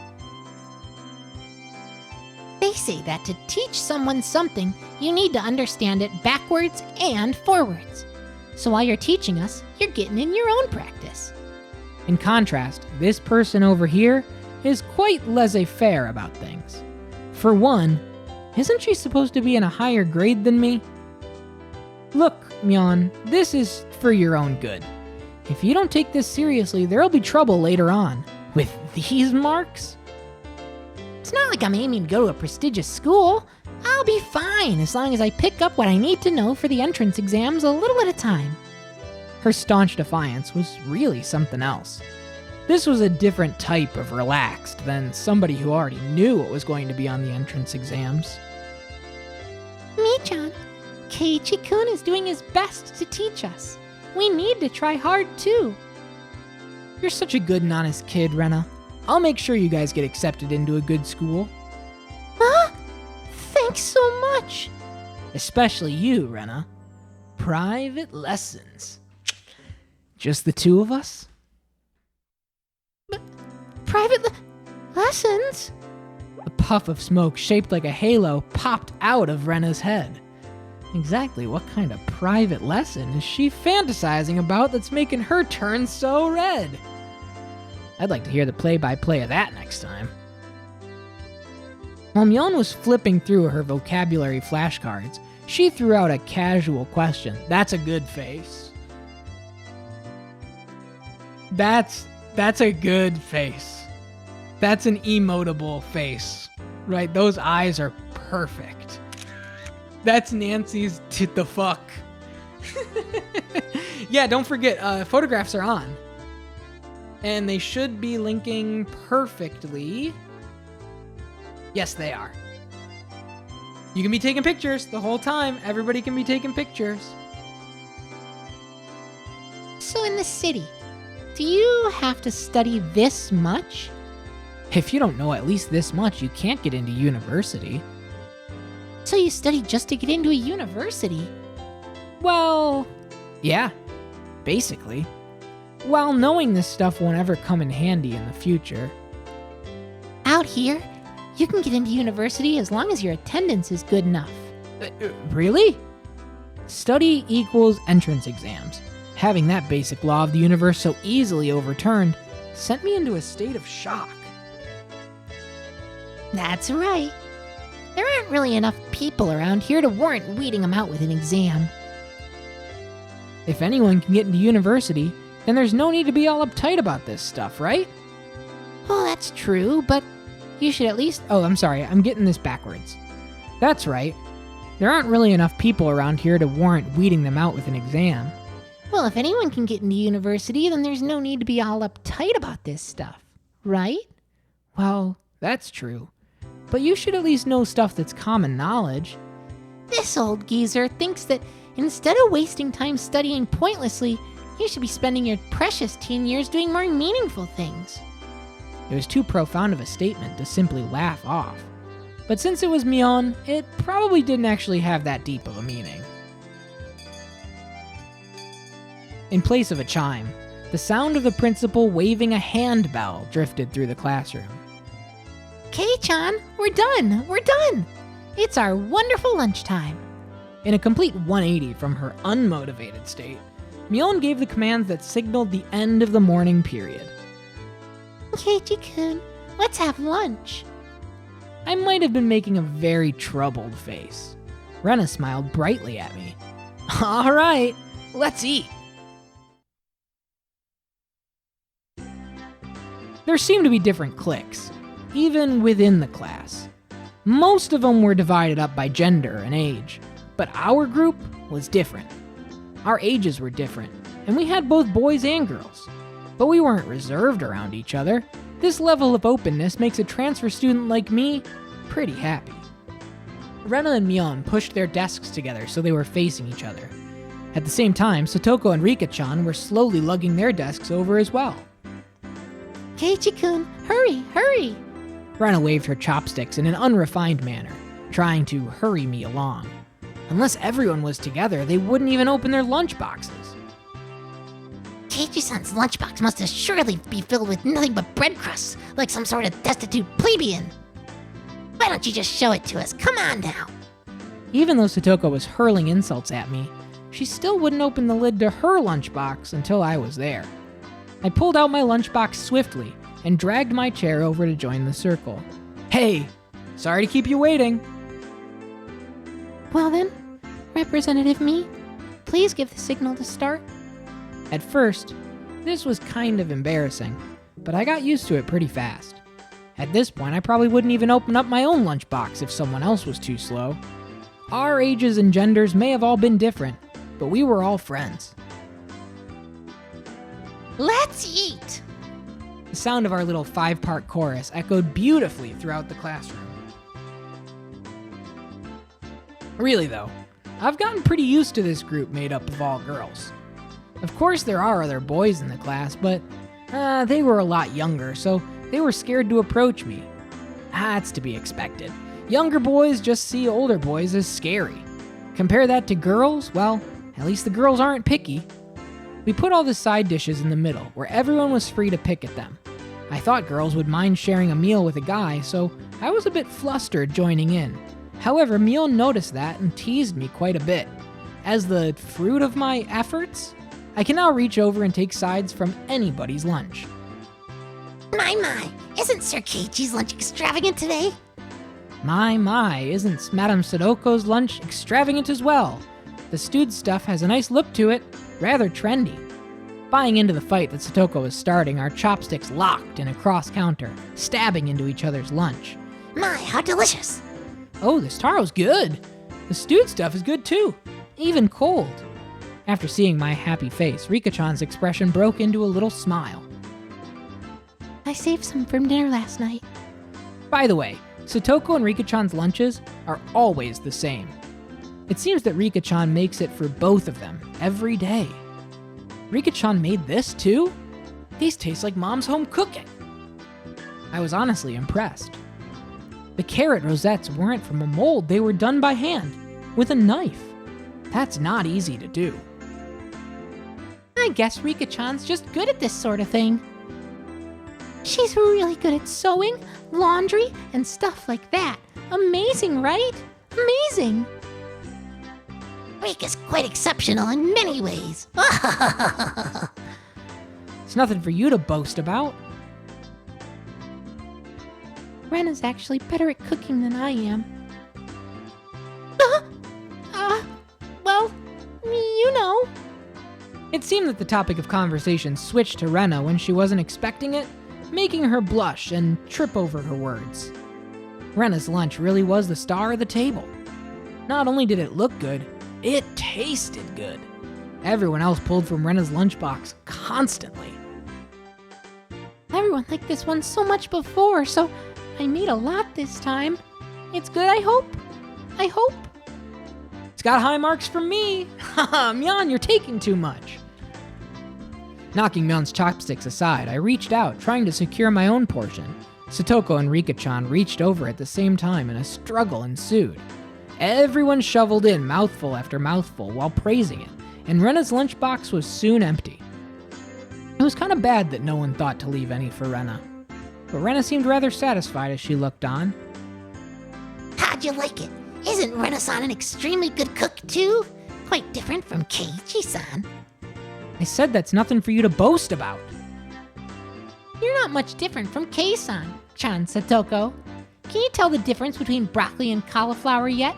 They say that to teach someone something, you need to understand it backwards and forwards. So while you're teaching us, you're getting in your own practice. In contrast, this person over here is quite laissez-faire about things. For one, isn't she supposed to be in a higher grade than me? Look, Mion, this is for your own good. If you don't take this seriously, there'll be trouble later on. With these marks? It's not like I'm aiming to go to a prestigious school. I'll be fine as long as I pick up what I need to know for the entrance exams a little at a time. Her staunch defiance was really something else. This was a different type of relaxed than somebody who already knew what was going to be on the entrance exams. Mii-chan, Keiichi-kun is doing his best to teach us. We need to try hard too. You're such a good and honest kid, Rena. I'll make sure you guys get accepted into a good school. Huh? Thanks so much. Especially you, Rena. Private lessons. Just the two of us? Private lessons? A puff of smoke shaped like a halo popped out of Rena's head. Exactly what kind of private lesson is she fantasizing about that's making her turn so red? I'd like to hear the play-by-play of that next time. While Mion was flipping through her vocabulary flashcards, she threw out a casual question. That's a good face. That's a good face. That's an emotable face, right? Those eyes are perfect. That's Nancy's to the fuck. Yeah, don't forget, photographs are on. And they should be linking perfectly. Yes, they are. You can be taking pictures the whole time. Everybody can be taking pictures. So in the city, do you have to study this much? If you don't know at least this much, you can't get into university. So you study just to get into a university? Well, yeah, basically. While knowing this stuff won't ever come in handy in the future. Out here, you can get into university as long as your attendance is good enough. Really? Study equals entrance exams. Having that basic law of the universe so easily overturned sent me into a state of shock. That's right. There aren't really enough people around here to warrant weeding them out with an exam. If anyone can get into university, then there's no need to be all uptight about this stuff, right? Well, that's true, but you should at least... Oh, I'm sorry, I'm getting this backwards. That's right. There aren't really enough people around here to warrant weeding them out with an exam. Well, if anyone can get into university, then there's no need to be all uptight about this stuff, right? Well, that's true. But you should at least know stuff that's common knowledge. This old geezer thinks that instead of wasting time studying pointlessly, you should be spending your precious teen years doing more meaningful things. It was too profound of a statement to simply laugh off. But since it was Mion, it probably didn't actually have that deep of a meaning. In place of a chime, the sound of the principal waving a handbell drifted through the classroom. Kei-chan, we're done! We're done! It's our wonderful lunchtime. In a complete 180 from her unmotivated state, Mion gave the commands that signaled the end of the morning period. Keiichi-kun, let's have lunch. I might have been making a very troubled face. Rena smiled brightly at me. All right, let's eat. There seemed to be different cliques, even within the class. Most of them were divided up by gender and age, but our group was different. Our ages were different, and we had both boys and girls. But we weren't reserved around each other. This level of openness makes a transfer student like me pretty happy. Rena and Mion pushed their desks together so they were facing each other. At the same time, Satoko and Rika-chan were slowly lugging their desks over as well. Keiichi-kun, hurry, hurry! Rena waved her chopsticks in an unrefined manner, trying to hurry me along. Unless everyone was together, they wouldn't even open their lunch boxes. Keiichi-san's lunchbox must assuredly be filled with nothing but bread crusts, like some sort of destitute plebeian. Why don't you just show it to us? Come on now. Even though Satoko was hurling insults at me, she still wouldn't open the lid to her lunchbox until I was there. I pulled out my lunchbox swiftly and dragged my chair over to join the circle. Hey, sorry to keep you waiting. Well then, Representative Me, please give the signal to start. At first, this was kind of embarrassing, but I got used to it pretty fast. At this point, I probably wouldn't even open up my own lunchbox if someone else was too slow. Our ages and genders may have all been different, but we were all friends. Let's eat! The sound of our little 5-part chorus echoed beautifully throughout the classroom. Really though, I've gotten pretty used to this group made up of all girls. Of course there are other boys in the class, but they were a lot younger, so they were scared to approach me. That's to be expected. Younger boys just see older boys as scary. Compare that to girls, well, at least the girls aren't picky. We put all the side dishes in the middle, where everyone was free to pick at them. I thought girls would mind sharing a meal with a guy, so I was a bit flustered joining in. However, Mion noticed that and teased me quite a bit. As the fruit of my efforts, I can now reach over and take sides from anybody's lunch. My, isn't Sir Keiichi's lunch extravagant today? My, isn't Madame Sadoko's lunch extravagant as well? The stewed stuff has a nice look to it, rather trendy. Buying into the fight that Satoko was starting, our chopsticks locked in a cross counter, stabbing into each other's lunch. My, how delicious! Oh, this taro's good. The stewed stuff is good too, even cold. After seeing my happy face, Rika-chan's expression broke into a little smile. I saved some from dinner last night. By the way, Satoko and Rika-chan's lunches are always the same. It seems that Rika-chan makes it for both of them every day. Rika-chan made this too? These taste like Mom's home cooking. I was honestly impressed. The carrot rosettes weren't from a mold, they were done by hand, with a knife. That's not easy to do. I guess Rika-chan's just good at this sort of thing. She's really good at sewing, laundry, and stuff like that. Amazing, right? Amazing! Rika's quite exceptional in many ways. It's nothing for you to boast about. Rena's actually better at cooking than I am. Well, you know. It seemed that the topic of conversation switched to Rena when she wasn't expecting it, making her blush and trip over her words. Rena's lunch really was the star of the table. Not only did it look good, it tasted good. Everyone else pulled from Rena's lunchbox constantly. Everyone liked this one so much before, so I made a lot this time. It's good, I hope. I hope. It's got high marks from me. Haha, Myon, you're taking too much. Knocking Myon's chopsticks aside, I reached out, trying to secure my own portion. Satoko and Rika-chan reached over at the same time, and a struggle ensued. Everyone shoveled in mouthful after mouthful while praising it, and Rena's lunchbox was soon empty. It was kind of bad that no one thought to leave any for Rena. But Rena seemed rather satisfied as she looked on. How'd you like it? Isn't Rena-san an extremely good cook, too? Quite different from Keiichi-san. I said that's nothing for you to boast about. You're not much different from Kei-san, Chan Satoko. Can you tell the difference between broccoli and cauliflower yet?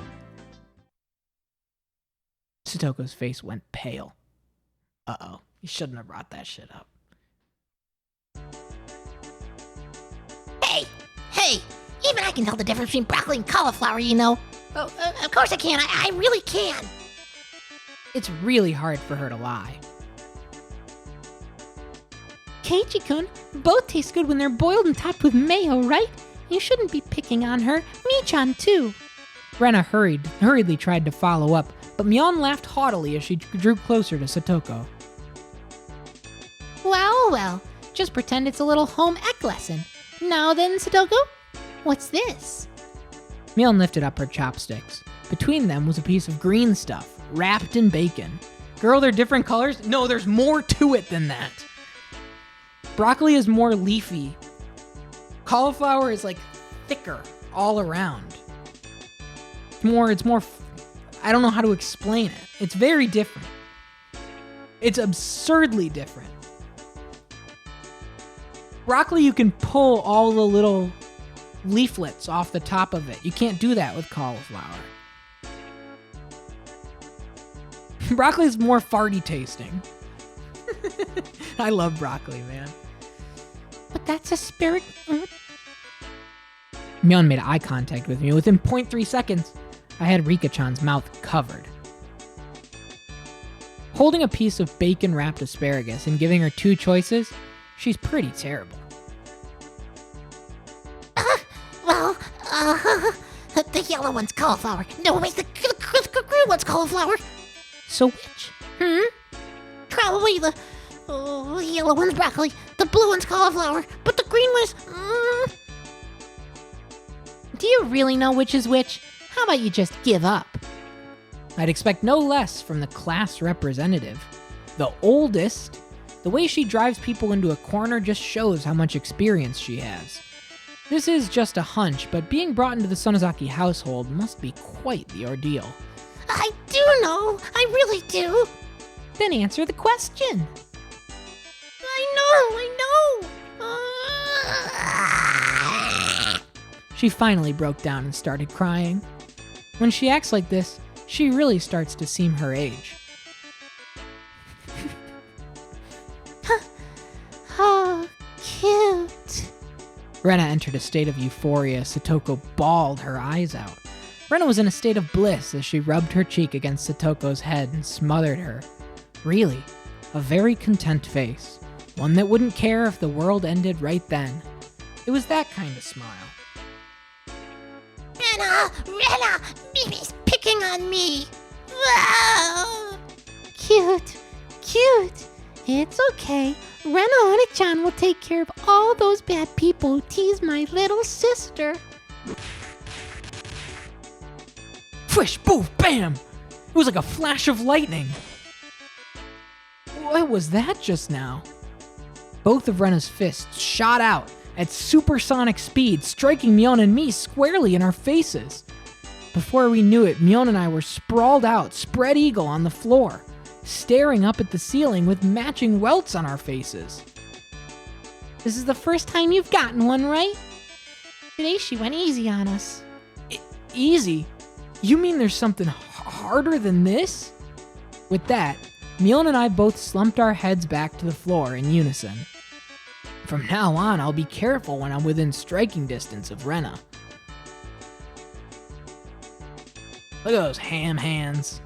Satoko's face went pale. Uh-oh, you shouldn't have brought that shit up. Hey, even I can tell the difference between broccoli and cauliflower, you know. Oh, of course I can, I really can. It's really hard for her to lie. Keiichi-kun, both taste good when they're boiled and topped with mayo, right? You shouldn't be picking on her. Mi-chan, too. Rena hurriedly tried to follow up, but Myon laughed haughtily as she drew closer to Satoko. Well, just pretend it's a little home ec lesson. Now then, Satoko, what's this? Myon lifted up her chopsticks. Between them was a piece of green stuff, wrapped in bacon. Girl, they're different colors? No, there's more to it than that. Broccoli is more leafy. Cauliflower is like thicker all around. It's more, I don't know how to explain it. It's very different. It's absurdly different. Broccoli, you can pull all the little leaflets off the top of it. You can't do that with cauliflower. Broccoli is more farty tasting. I love broccoli, man. But that's asparagus. Myon made eye contact with me. Within 0.3 seconds, I had Rika-chan's mouth covered. Holding a piece of bacon-wrapped asparagus and giving her two choices, she's pretty terrible. The yellow one's cauliflower. No, wait, the green one's cauliflower. So which? Probably the yellow one's broccoli, the blue one's cauliflower, but the green one's... Do you really know which is which? How about you just give up? I'd expect no less from the class representative. The oldest. The way she drives people into a corner just shows how much experience she has. This is just a hunch, but being brought into the Sonozaki household must be quite the ordeal. I do know! I really do! Then answer the question. I know! She finally broke down and started crying. When she acts like this, she really starts to seem her age. Oh, cute. Rena entered a state of euphoria. Satoko bawled her eyes out. Rena was in a state of bliss as she rubbed her cheek against Satoko's head and smothered her. Really, a very content face. One that wouldn't care if the world ended right then. It was that kind of smile. Rena! Mimi's picking on me! Whoa. Cute. It's okay. Rena Oni-chan will take care of all those bad people who tease my little sister. Fish, boof, bam! It was like a flash of lightning. What was that just now? Both of Rena's fists shot out at supersonic speed, striking Myon and me squarely in our faces. Before we knew it, Myon and I were sprawled out, spread eagle on the floor, staring up at the ceiling with matching welts on our faces. This is the first time you've gotten one, right? Today she went easy on us. Easy? You mean there's something harder than this? With that, Myon and I both slumped our heads back to the floor in unison. From now on, I'll be careful when I'm within striking distance of Rena. Look at those ham hands.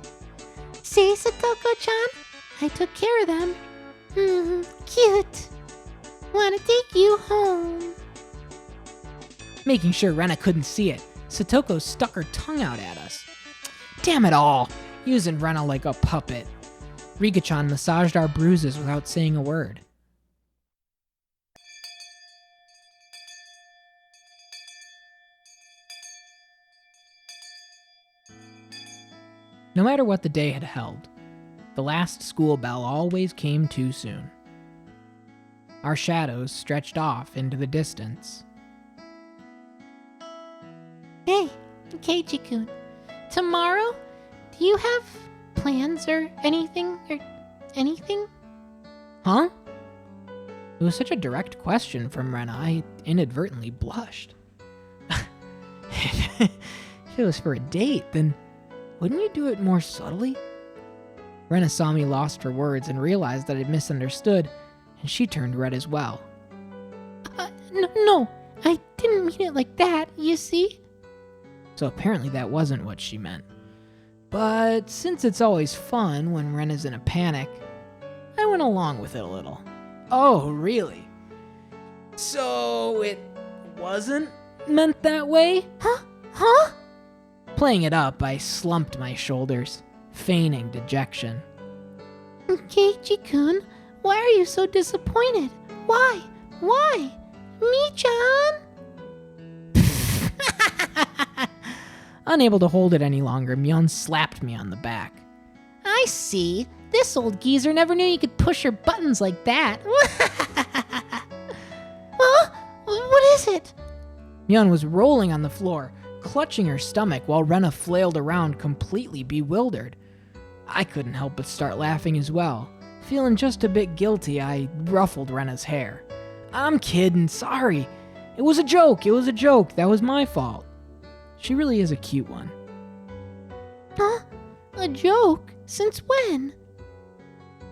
See, Satoko-chan? I took care of them. Cute. Wanna take you home. Making sure Rena couldn't see it, Satoko stuck her tongue out at us. Damn it all, using Rena like a puppet. Rika-chan massaged our bruises without saying a word. No matter what the day had held, the last school bell always came too soon. Our shadows stretched off into the distance. Hey, Keiichi-kun. Tomorrow, do you have plans or anything? Huh? It was such a direct question from Rena, I inadvertently blushed. If it was for a date, then wouldn't you do it more subtly? Rena saw me lost for words and realized that I'd misunderstood, and she turned red as well. No, I didn't mean it like that, you see? So apparently that wasn't what she meant. But since it's always fun when Rena's in a panic, I went along with it a little. Oh, really? So it wasn't meant that way? Huh? Playing it up, I slumped my shoulders, feigning dejection. Keiichi-kun, why are you so disappointed? Why? Me-chan? Unable to hold it any longer, Myeon slapped me on the back. I see. This old geezer never knew you could push your buttons like that. Huh? What is it? Myeon was rolling on the floor, clutching her stomach while Rena flailed around completely bewildered. I couldn't help but start laughing as well. Feeling just a bit guilty, I ruffled Rena's hair. I'm kidding, sorry. It was a joke, that was my fault. She really is a cute one. Huh? A joke? Since when?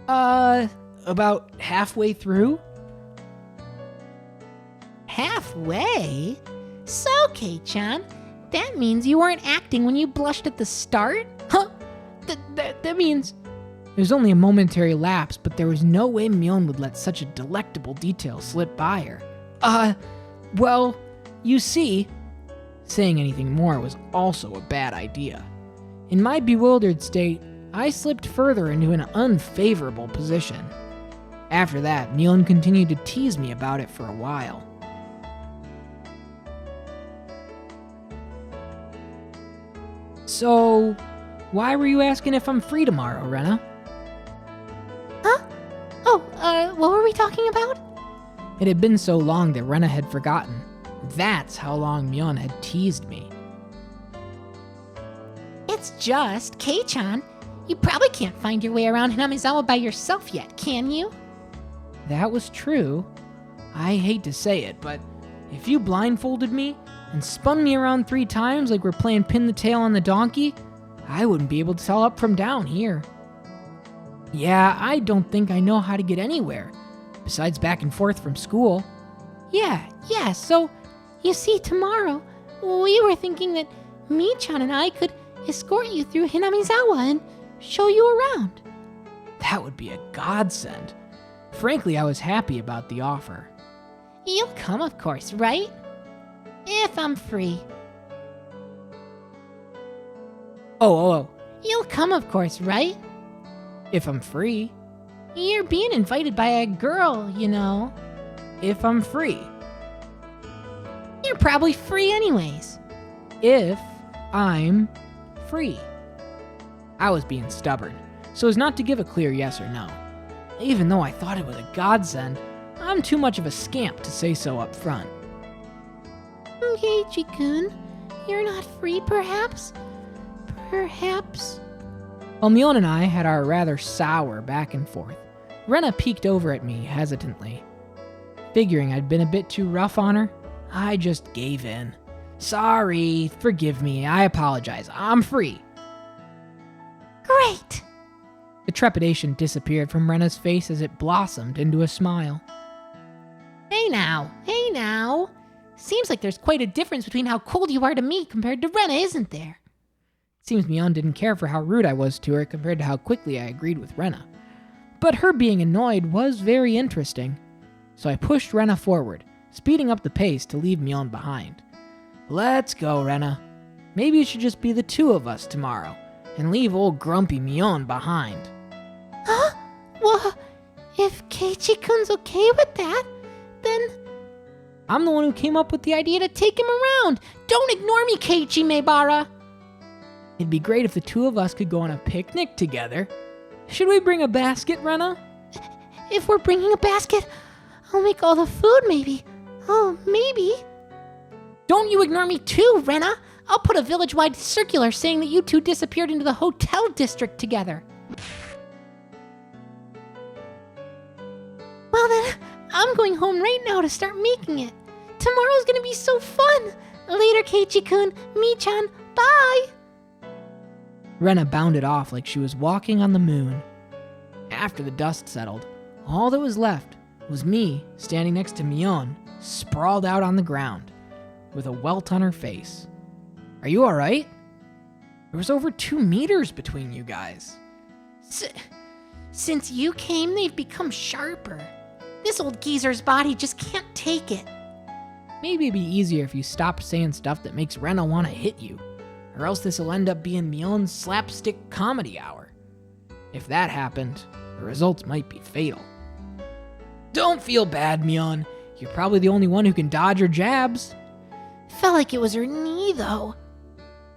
About halfway through? Halfway? So, Kei-chan, that means you weren't acting when you blushed at the start? Huh? That means... There's only a momentary lapse, but there was no way Myeon would let such a delectable detail slip by her. Well, you see... Saying anything more was also a bad idea. In my bewildered state, I slipped further into an unfavorable position. After that, Myeon continued to tease me about it for a while. So, why were you asking if I'm free tomorrow, Rena? Huh? Oh, what were we talking about? It had been so long that Rena had forgotten. That's how long Myeon had teased me. It's just, Kei-chan, you probably can't find your way around Hinamizawa by yourself yet, can you? That was true. I hate to say it, but if you blindfolded me and spun me around 3 times like we're playing pin the tail on the donkey, I wouldn't be able to tell up from down here. Yeah, I don't think I know how to get anywhere, besides back and forth from school. Yeah, so, you see, tomorrow, we were thinking that Mi-chan and I could escort you through Hinamizawa and show you around. That would be a godsend. Frankly, I was happy about the offer. You'll come, of course, right? If I'm free. Oh. You'll come, of course, right? If I'm free. You're being invited by a girl, you know. If I'm free. You're probably free anyways. If I'm free. I was being stubborn, so as not to give a clear yes or no. Even though I thought it was a godsend, I'm too much of a scamp to say so up front. Keiichi-kun, you're not free, perhaps? Perhaps? While Myeon and I had our rather sour back and forth, Rena peeked over at me hesitantly. Figuring I'd been a bit too rough on her, I just gave in. Sorry, forgive me, I apologize, I'm free. Great! The trepidation disappeared from Rena's face as it blossomed into a smile. Hey now. Seems like there's quite a difference between how cold you are to me compared to Rena, isn't there? Seems Mion didn't care for how rude I was to her compared to how quickly I agreed with Rena. But her being annoyed was very interesting. So I pushed Rena forward, speeding up the pace to leave Mion behind. Let's go, Rena. Maybe it should just be the two of us tomorrow, and leave old grumpy Mion behind. Huh? Well, if Keiichi-kun's okay with that, then... I'm the one who came up with the idea to take him around. Don't ignore me, Keiichi Meibara. It'd be great if the two of us could go on a picnic together. Should we bring a basket, Rena? If we're bringing a basket, I'll make all the food, maybe. Oh, maybe. Don't you ignore me too, Rena. I'll put a village-wide circular saying that you two disappeared into the hotel district together. Well then, I'm going home right now to start making it. Tomorrow's gonna be so fun. Later, Keiichi-kun, Mi-chan, bye. Rena bounded off like she was walking on the moon. After the dust settled, all that was left was me standing next to Mion, sprawled out on the ground, with a welt on her face. Are you alright? There was over 2 meters between you guys. Since you came, they've become sharper. This old geezer's body just can't take it. Maybe it'd be easier if you stopped saying stuff that makes Rena want to hit you, or else this'll end up being Mion's slapstick comedy hour. If that happened, the results might be fatal. Don't feel bad, Mion. You're probably the only one who can dodge her jabs. Felt like it was her knee, though.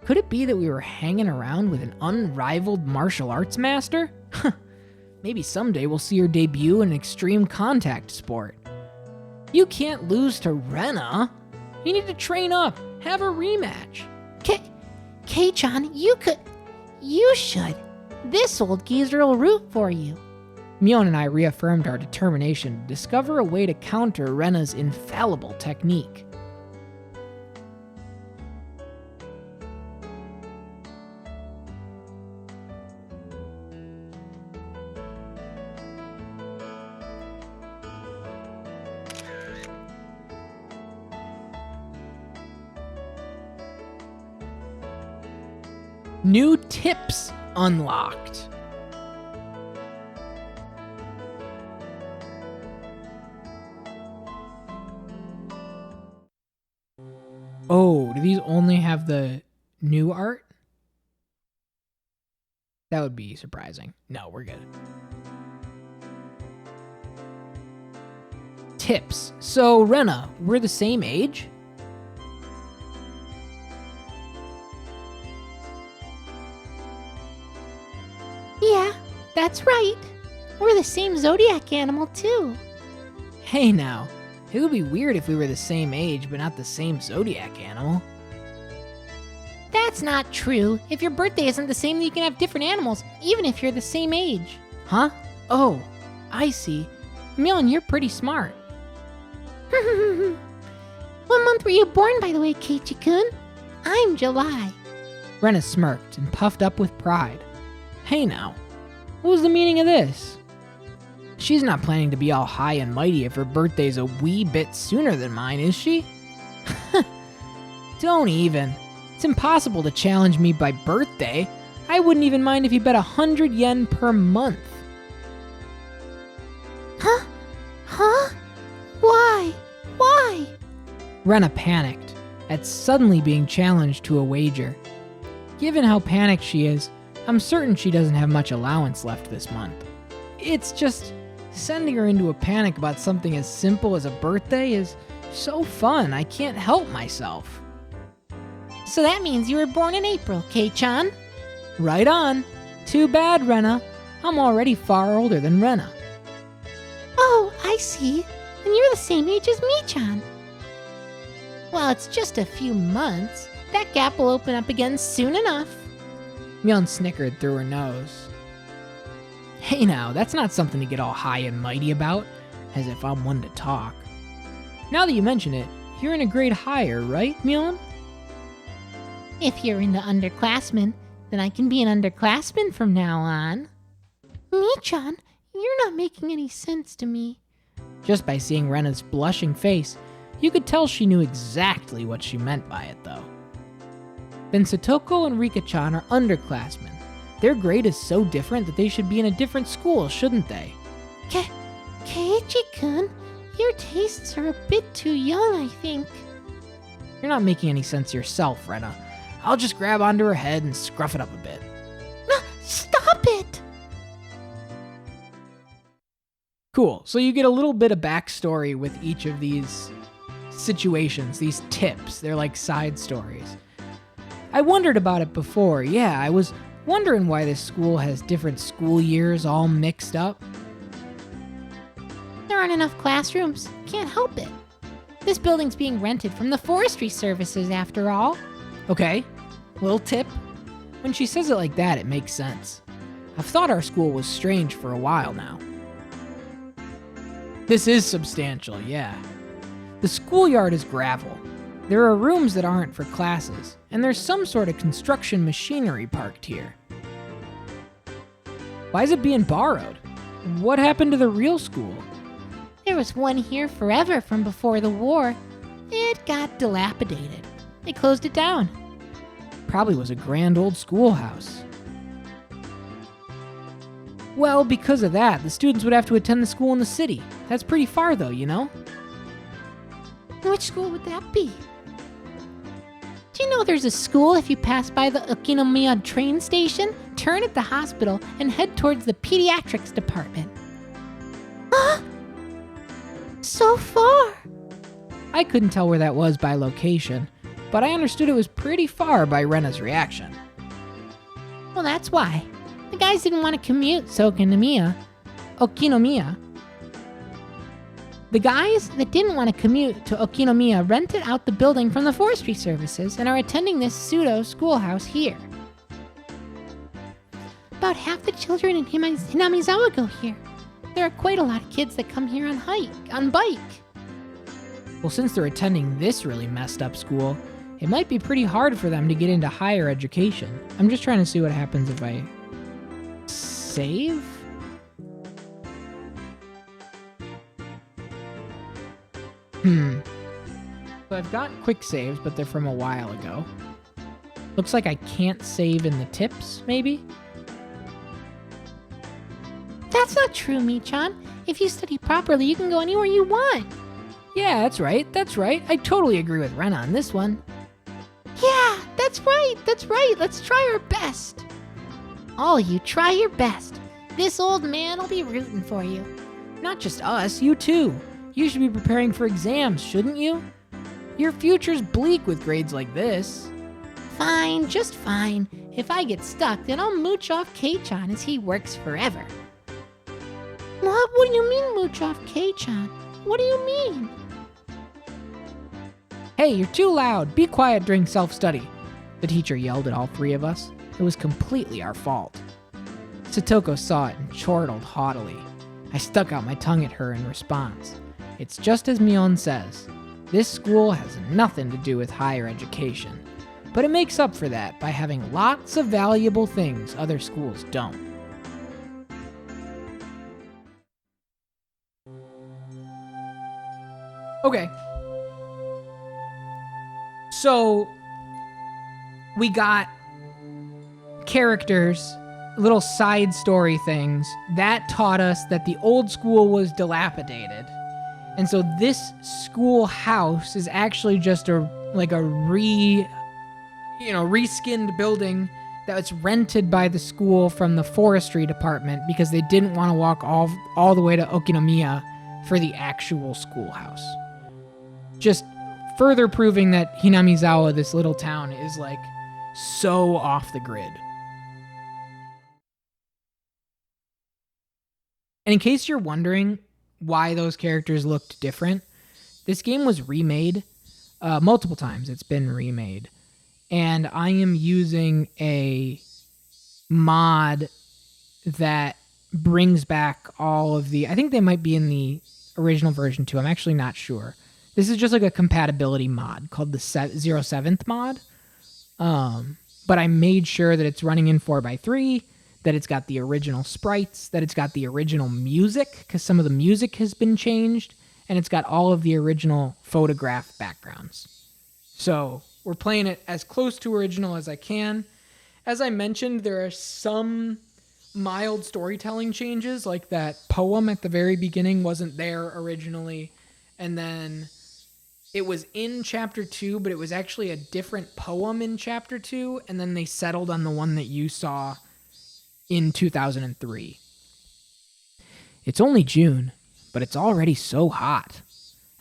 Could it be that we were hanging around with an unrivaled martial arts master? Maybe someday we'll see her debut in an extreme contact sport. You can't lose to Rena. You need to train up, have a rematch. Kei-chan, you should. This old geezer will root for you. Mion and I reaffirmed our determination to discover a way to counter Rena's infallible technique. New tips unlocked. Oh, do these only have the new art? That would be surprising. No, we're good. Tips. So, Rena, we're the same age? Yeah, that's right. We're the same zodiac animal, too. Hey now, it would be weird if we were the same age but not the same zodiac animal. That's not true. If your birthday isn't the same, then you can have different animals, even if you're the same age. Huh? Oh, I see. Mion, you're pretty smart. What month were you born, by the way, Keiichi-kun? I'm July. Rena smirked and puffed up with pride. Hey now, what was the meaning of this? She's not planning to be all high and mighty if her birthday's a wee bit sooner than mine, is she? Don't even. It's impossible to challenge me by birthday. I wouldn't even mind if you bet 100 yen per month. Huh? Why? Why? Rena panicked at suddenly being challenged to a wager. Given how panicked she is, I'm certain she doesn't have much allowance left this month. It's just, sending her into a panic about something as simple as a birthday is so fun, I can't help myself. So that means you were born in April, Kei-chan. Right on. Too bad, Rena. I'm already far older than Rena. Oh, I see. And you're the same age as Mi-chan. Well, it's just a few months. That gap will open up again soon enough. Mion snickered through her nose. Hey now, that's not something to get all high and mighty about, as if I'm one to talk. Now that you mention it, you're in a grade higher, right, Mion? If you're into underclassmen, then I can be an underclassman from now on. Mi-chan, you're not making any sense to me. Just by seeing Rena's blushing face, you could tell she knew exactly what she meant by it, though. Then Satoko and Rika-chan are underclassmen. Their grade is so different that they should be in a different school, shouldn't they? Keiichi-kun, your tastes are a bit too young, I think. You're not making any sense yourself, Rena. I'll just grab onto her head and scruff it up a bit. No, stop it! Cool, so you get a little bit of backstory with each of these situations, these tips. They're like side stories. I wondered about it before. Yeah, I was wondering why this school has different school years all mixed up. There aren't enough classrooms. Can't help it. This building's being rented from the forestry services, after all. Okay, little tip. When she says it like that, it makes sense. I've thought our school was strange for a while now. This is substantial, yeah. The schoolyard is gravel. There are rooms that aren't for classes, and there's some sort of construction machinery parked here. Why is it being borrowed? What happened to the real school? There was one here forever from before the war. It got dilapidated. They closed it down. Probably was a grand old schoolhouse. Well, because of that, the students would have to attend the school in the city. That's pretty far though, you know? Which school would that be? Do you know there's a school if you pass by the Ukinomiya train station, turn at the hospital, and head towards the pediatrics department? Huh? So far! I couldn't tell where that was by location, but I understood it was pretty far by Rena's reaction. Well, that's why. The guys didn't want to commute to Okinomiya. The guys that didn't want to commute to Okinomiya rented out the building from the forestry services and are attending this pseudo schoolhouse here. About half the children in Hinamizawa go here. There are quite a lot of kids that come here on bike. Well, since they're attending this really messed up school, it might be pretty hard for them to get into higher education. I'm just trying to see what happens if I save? So I've got quick saves, but they're from a while ago. Looks like I can't save in the tips, maybe? That's not true, Michan. If you study properly, you can go anywhere you want. Yeah, that's right. I totally agree with Rena on this one. Yeah, that's right. Let's try our best. All you try your best. This old man will be rooting for you. Not just us, you too. You should be preparing for exams, shouldn't you? Your future's bleak with grades like this. Fine, just fine. If I get stuck, then I'll mooch off Kei-chan as he works forever. What do you mean mooch off Kei-chan? What do you mean? Hey, you're too loud. Be quiet during self-study. The teacher yelled at all three of us. It was completely our fault. Satoko saw it and chortled haughtily. I stuck out my tongue at her in response. It's just as Mion says. This school has nothing to do with higher education, but it makes up for that by having lots of valuable things other schools don't. Okay. So, we got characters, little side story things that taught us that the old school was dilapidated. And so this schoolhouse is actually just reskinned building that's rented by the school from the forestry department because they didn't want to walk all the way to Okinomiya for the actual schoolhouse. Just further proving that Hinamizawa, this little town, is like so off the grid. And in case you're wondering why those characters looked different, this game was remade multiple times. It's been remade. And I am using a mod that brings back all of the... I think they might be in the original version too. I'm actually not sure. This is just like a compatibility mod called the 07th mod. But I made sure that it's running in 4x3, that it's got the original sprites, that it's got the original music, because some of the music has been changed, and it's got all of the original photograph backgrounds. So We're playing it as close to original as I can. As I mentioned, there are some mild storytelling changes, like that poem at the very beginning wasn't there originally, and then it was in chapter 2, but it was actually a different poem in chapter 2, and then they settled on the one that you saw in 2003. It's only June, but it's already so hot.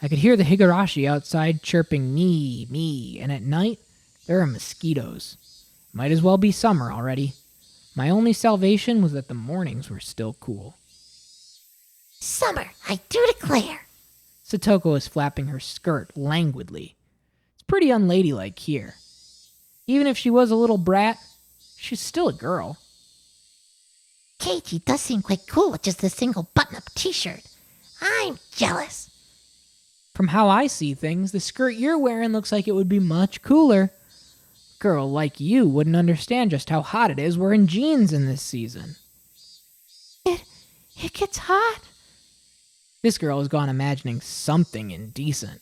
I could hear the Higurashi outside chirping me, me, and at night, there are mosquitoes. Might as well be summer already. My only salvation was that the mornings were still cool. Summer, I do declare. Satoko is flapping her skirt languidly. It's pretty unladylike here. Even if she was a little brat, she's still a girl. Keiichi does seem quite cool with just a single button-up t-shirt. I'm jealous. From how I see things, the skirt you're wearing looks like it would be much cooler. Girl like you wouldn't understand just how hot it is wearing jeans in this season. It gets hot. This girl has gone imagining something indecent.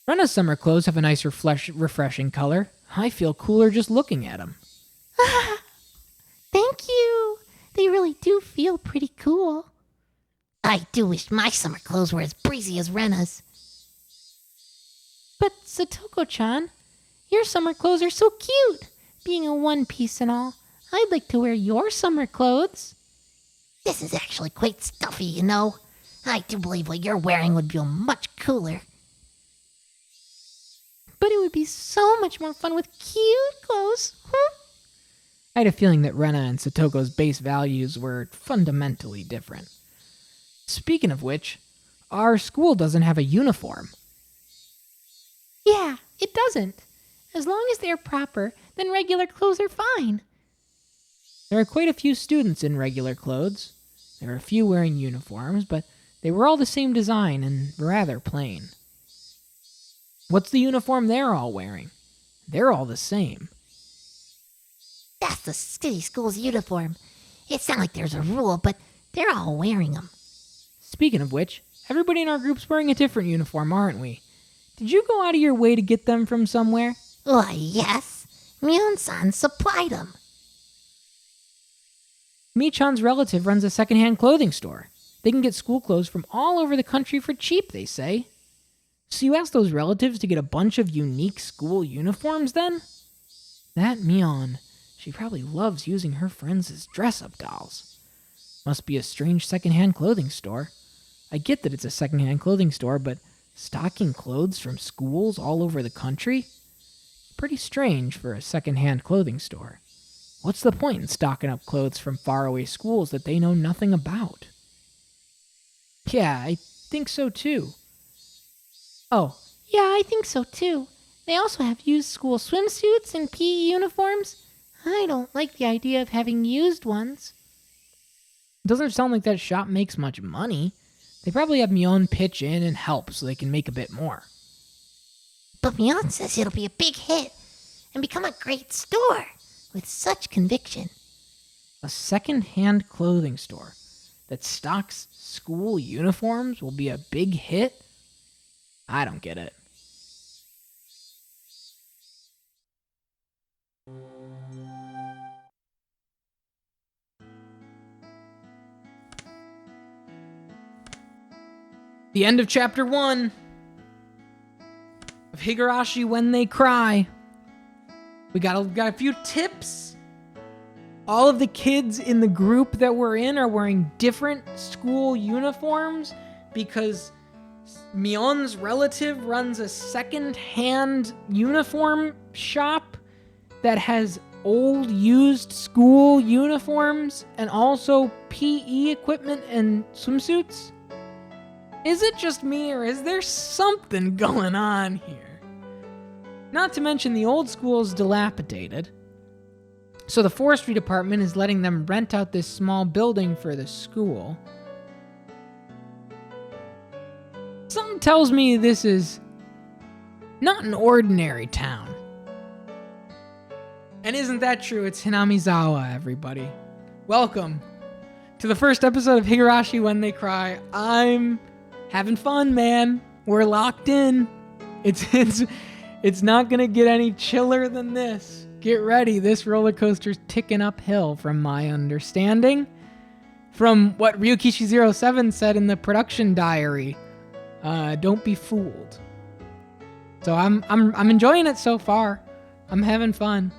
Rena's summer clothes have a nice refreshing color. I feel cooler just looking at them. Thank you. They really do feel pretty cool. I do wish my summer clothes were as breezy as Rena's. But Satoko-chan, your summer clothes are so cute. Being a one-piece and all, I'd like to wear your summer clothes. This is actually quite stuffy, you know. I do believe what you're wearing would feel much cooler. But it would be so much more fun with cute clothes. I had a feeling that Rena and Satoko's base values were fundamentally different. Speaking of which, our school doesn't have a uniform. Yeah, it doesn't. As long as they're proper, then regular clothes are fine. There are quite a few students in regular clothes. There are a few wearing uniforms, but they were all the same design and rather plain. What's the uniform they're all wearing? They're all the same. That's the city school's uniform. It's not like there's a rule, but they're all wearing them. Speaking of which, everybody in our group's wearing a different uniform, aren't we? Did you go out of your way to get them from somewhere? Why, yes. Mion-san supplied them. Michan's relative runs a secondhand clothing store. They can get school clothes from all over the country for cheap, they say. So you asked those relatives to get a bunch of unique school uniforms, then? That Mion, she probably loves using her friends as dress-up dolls. Must be a strange secondhand clothing store. I get that it's a secondhand clothing store, but stocking clothes from schools all over the country? Pretty strange for a secondhand clothing store. What's the point in stocking up clothes from faraway schools that they know nothing about? Yeah, I think so too. Oh, yeah, I think so too. They also have used school swimsuits and PE uniforms. I don't like the idea of having used ones. It doesn't sound like that shop makes much money. They probably have Mion pitch in and help so they can make a bit more. But Mion says it'll be a big hit and become a great store with such conviction. A second-hand clothing store that stocks school uniforms will be a big hit? I don't get it. The end of chapter 1 of Higurashi When They Cry. We got a few tips. All of the kids in the group that we're in are wearing different school uniforms because Mion's relative runs a second-hand uniform shop that has old used school uniforms and also PE equipment and swimsuits. Is it just me, or is there something going on here? Not to mention the old school is dilapidated. So the forestry department is letting them rent out this small building for the school. Something tells me this is not an ordinary town. And isn't that true? It's Hinamizawa, everybody. Welcome to the first episode of Higurashi When They Cry. I'm having fun, man. We're locked in. It's It's not going to get any chiller than this. Get ready. This roller coaster's ticking uphill from my understanding. From what Ryukishi07 said in the production diary. Don't be fooled. So I'm enjoying it so far. I'm having fun.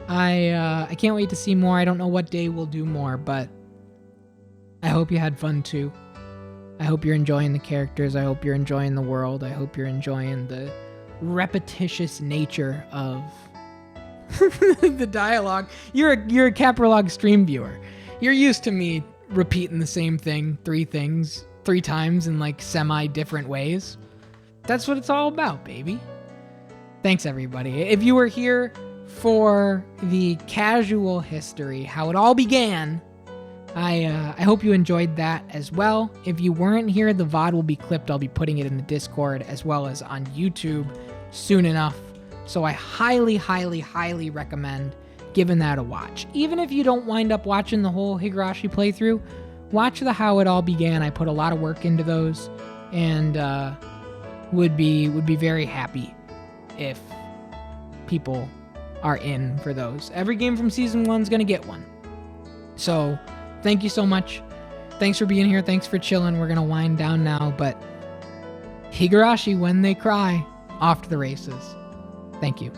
I can't wait to see more. I don't know what day we'll do more, but I hope you had fun too. I hope you're enjoying the characters. I hope you're enjoying the world. I hope you're enjoying the repetitious nature of the dialogue. You're a Caprolog stream viewer. You're used to me repeating the same thing three times in like semi-different ways. That's what it's all about, baby. Thanks, everybody. If you were here for the casual history, how it all began, I hope you enjoyed that as well. If you weren't here, the VOD will be clipped. I'll be putting it in the Discord as well as on YouTube soon enough. So I highly, highly, highly recommend giving that a watch. Even if you don't wind up watching the whole Higurashi playthrough, watch the How It All Began. I put a lot of work into those, and would be very happy if people are in for those. Every game from Season 1 is going to get one. So thank you so much. Thanks for being here. Thanks for chilling. We're going to wind down now, but Higurashi, when they cry, off to the races. Thank you.